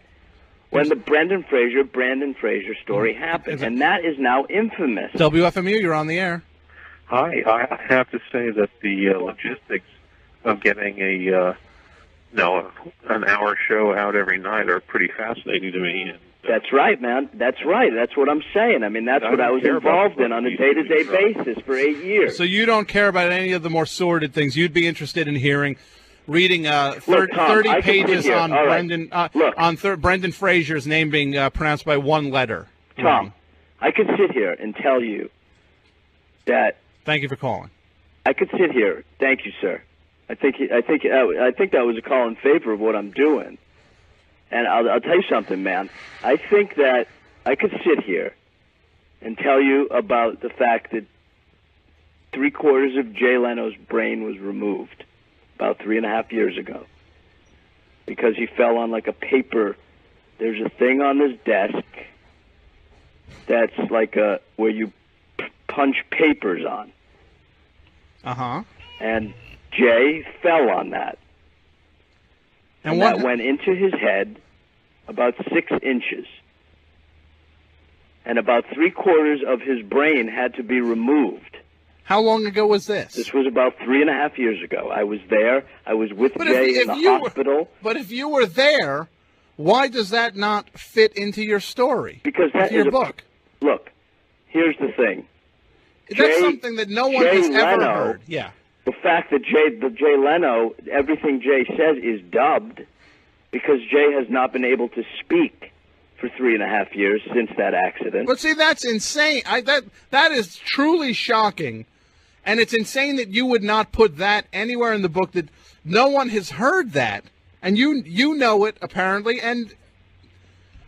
when the Brendan Fraser story happened, and that is now infamous. WFMU, you're on the air. Hi. I have to say that the logistics of getting an hour show out every night are pretty fascinating to me. And, that's right, man. That's right. That's what I'm saying. I mean, that's what I was involved in on a day-to-day basis for 8 years. So you don't care about any of the more sordid things. You'd be interested in reading 30 pages on Brendan Fraser's name being pronounced by one letter. Tom, I could sit here and tell you that. Thank you for calling. I could sit here. Thank you, sir. I think that was a call in favor of what I'm doing. And I'll tell you something, man. I think that I could sit here and tell you about the fact that 3/4 of Jay Leno's brain was removed about 3.5 years ago because he fell on like a paper. There's a thing on his desk that's like where you punch papers on. Uh-huh. And Jay fell on that. And that went into his head about 6 inches. And about 3/4 of his brain had to be removed. How long ago was this? This was about 3.5 years ago. I was there. I was with Jay in the hospital. But if you were there, why does that not fit into your story? Because that your book. Look, here's the thing. That's something that no one has ever heard. Yeah. The fact that Jay Leno, everything Jay says is dubbed because Jay has not been able to speak for 3.5 years since that accident. But see, that's insane. That is truly shocking. And it's insane that you would not put that anywhere in the book, that no one has heard that. And you know it, apparently. And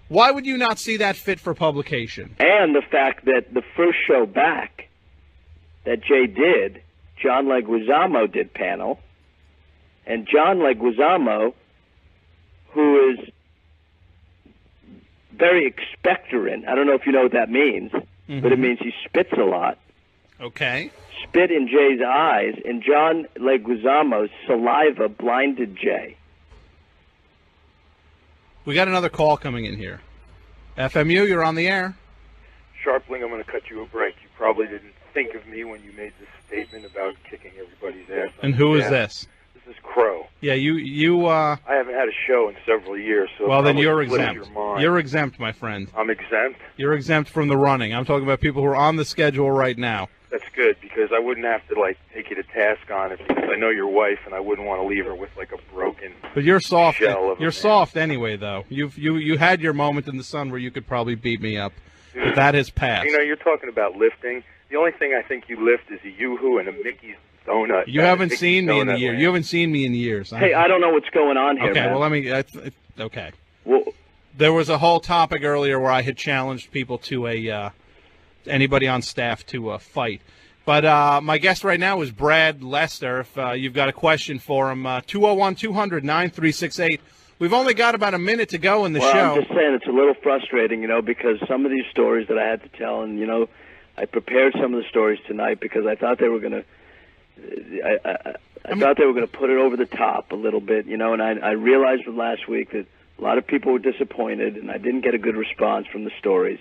why would you not see that fit for publication? And the fact that the first show back that Jay did, John Leguizamo did panel, and John Leguizamo, who is very expectorant, I don't know if you know what that means, but it means he spits a lot. Okay. Spit in Jay's eyes, and John Leguizamo's saliva blinded Jay. We got another call coming in here. FMU, you're on the air. Scharpling, I'm going to cut you a break. You probably didn't think of me when you made this statement about kicking everybody's ass. And who is this? This is Crow. Yeah, you. I haven't had a show in several years, so well, then you're split exempt. Your mind. You're exempt, my friend. I'm exempt. You're exempt from the running. I'm talking about people who are on the schedule right now. That's good, because I wouldn't have to take you to task on it, because I know your wife, and I wouldn't want to leave her with a broken. But you're soft. Shell of you're soft anyway, though. You had your moment in the sun where you could probably beat me up, but that has passed. You're talking about lifting. The only thing I think you lift is a Yoo-hoo and a Mickey's donut. You haven't seen me in a year. You haven't seen me in years. Hey, I don't know what's going on here. Okay, man. well, let me. Okay. Well, there was a whole topic earlier where I had challenged people to anybody on staff to a fight. But my guest right now is Brad Lester. If you've got a question for him, 201-200-9368. We've only got about a minute to go in the show. I'm just saying it's a little frustrating, because some of these stories that I had to tell, and, I prepared some of the stories tonight because I thought they were going to I thought they were going to put it over the top a little bit, and I realized from last week that a lot of people were disappointed, and I didn't get a good response from the stories.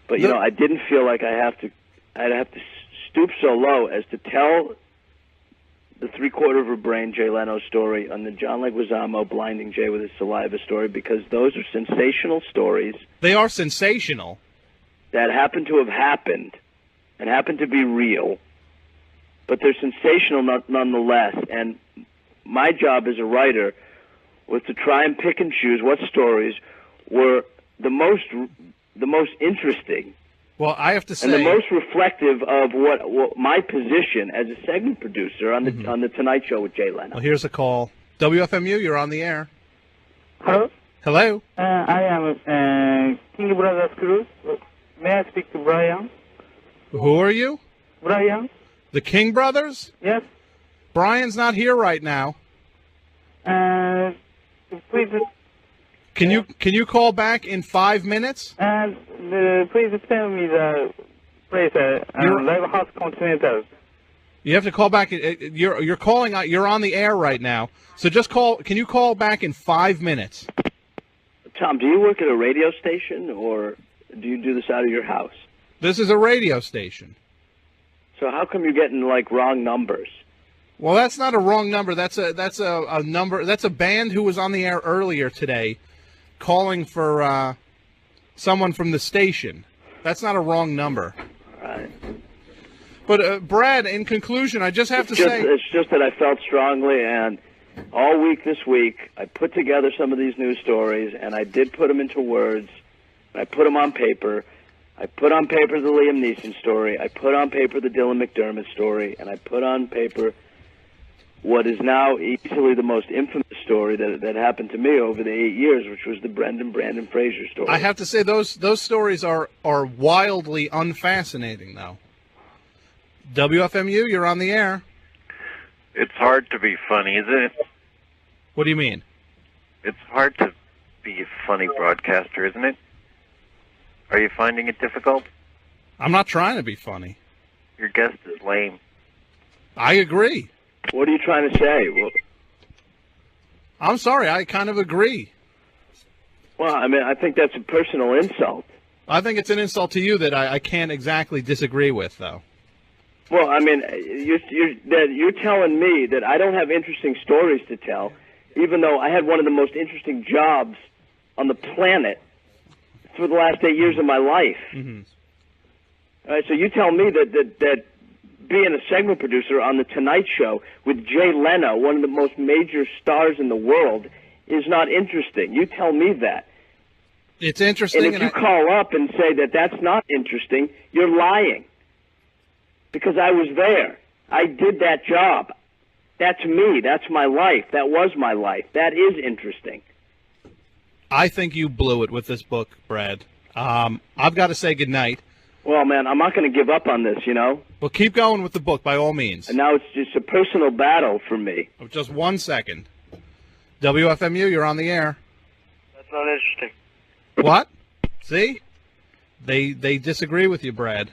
But, I didn't feel like I'd have to stoop so low as to tell the 3/4 of a brain Jay Leno story and the John Leguizamo blinding Jay with his saliva story, because those are sensational stories. They are sensational. That happen to have happened and happen to be real, but they're sensational nonetheless. And my job as a writer was to try and pick and choose what stories were the most interesting. Well, I have to say, and the most reflective of what my position as a segment producer on the Tonight Show with Jay Leno. Well, here's a call. WFMU, you're on the air. Hello. Hello. I am King Brothers Cruz. May I speak to Brian? Who are you? Brian. The King Brothers? Yes. Brian's not here right now. Please. Can you call back in 5 minutes? Please tell me the place. Live House Continental. You have to call back. You're calling. You're on the air right now. So just call. Can you call back in 5 minutes? Tom, do you work at a radio station, or do you do this out of your house? This is a radio station. So how come you're getting like wrong numbers? Well, that's not a wrong number. That's a number. That's a band who was on the air earlier today, calling for someone from the station. That's not a wrong number. All right. But Brad, in conclusion, I just have to say it's just that I felt strongly, and all week this week I put together some of these news stories, and I did put them into words. I put them on paper. I put on paper the Liam Neeson story. I put on paper the Dylan McDermott story, and I put on paper what is now easily the most infamous story that happened to me over the 8 years, which was the Brandon Fraser story. I have to say those stories are wildly unfascinating, though. WFMU, you're on the air. It's hard to be funny, isn't it? What do you mean? It's hard to be a funny broadcaster, isn't it? Are you finding it difficult? I'm not trying to be funny. Your guest is lame. I agree. What are you trying to say? Well, I'm sorry, I kind of agree. Well, I mean, I think that's a personal insult. I think it's an insult to you that I can't exactly disagree with, though. Well, I mean, you're telling me that I don't have interesting stories to tell, even though I had one of the most interesting jobs on the planet for the last 8 years of my life. Mm-hmm. All right, so you tell me that being a segment producer on The Tonight Show with Jay Leno, one of the most major stars in the world, is not interesting. You tell me that. It's interesting. And if you call up and say that that's not interesting, you're lying. Because I was there. I did that job. That's me. That's my life. That was my life. That is interesting. I think you blew it with this book, Brad. I've got to say goodnight. Well, man, I'm not going to give up on this, you know? Well, keep going with the book, by all means. And now it's just a personal battle for me. Just 1 second. WFMU, you're on the air. That's not interesting. What? See? They disagree with you, Brad.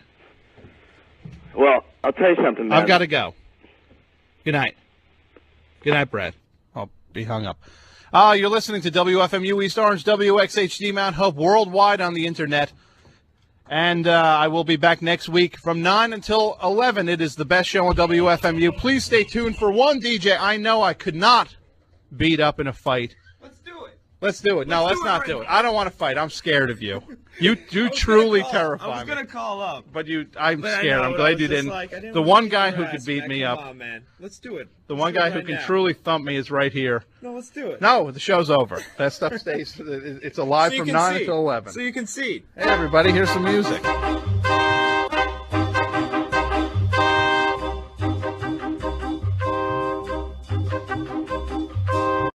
Well, I'll tell you something, man. I've got to go. Good night. Good night, Brad. I'll be hung up. You're listening to WFMU East Orange, WXHD Mount Hope, worldwide on the Internet. And I will be back next week from 9 until 11. It is the best show on WFMU. Please stay tuned for one DJ I know I could not beat up in a fight. Let's do it. Let's do it. No, let's not do it. I don't want to fight. I'm scared of you. You truly terrify me. I was going to call up. But I'm scared. I'm glad you didn't. The one guy who could beat me up. Come on, man. Let's do it. The one guy who can truly thump me is right here. No, let's do it. No, the show's over. That stuff stays. It's alive from 9 until 11. So you can see. Hey, everybody, here's some music.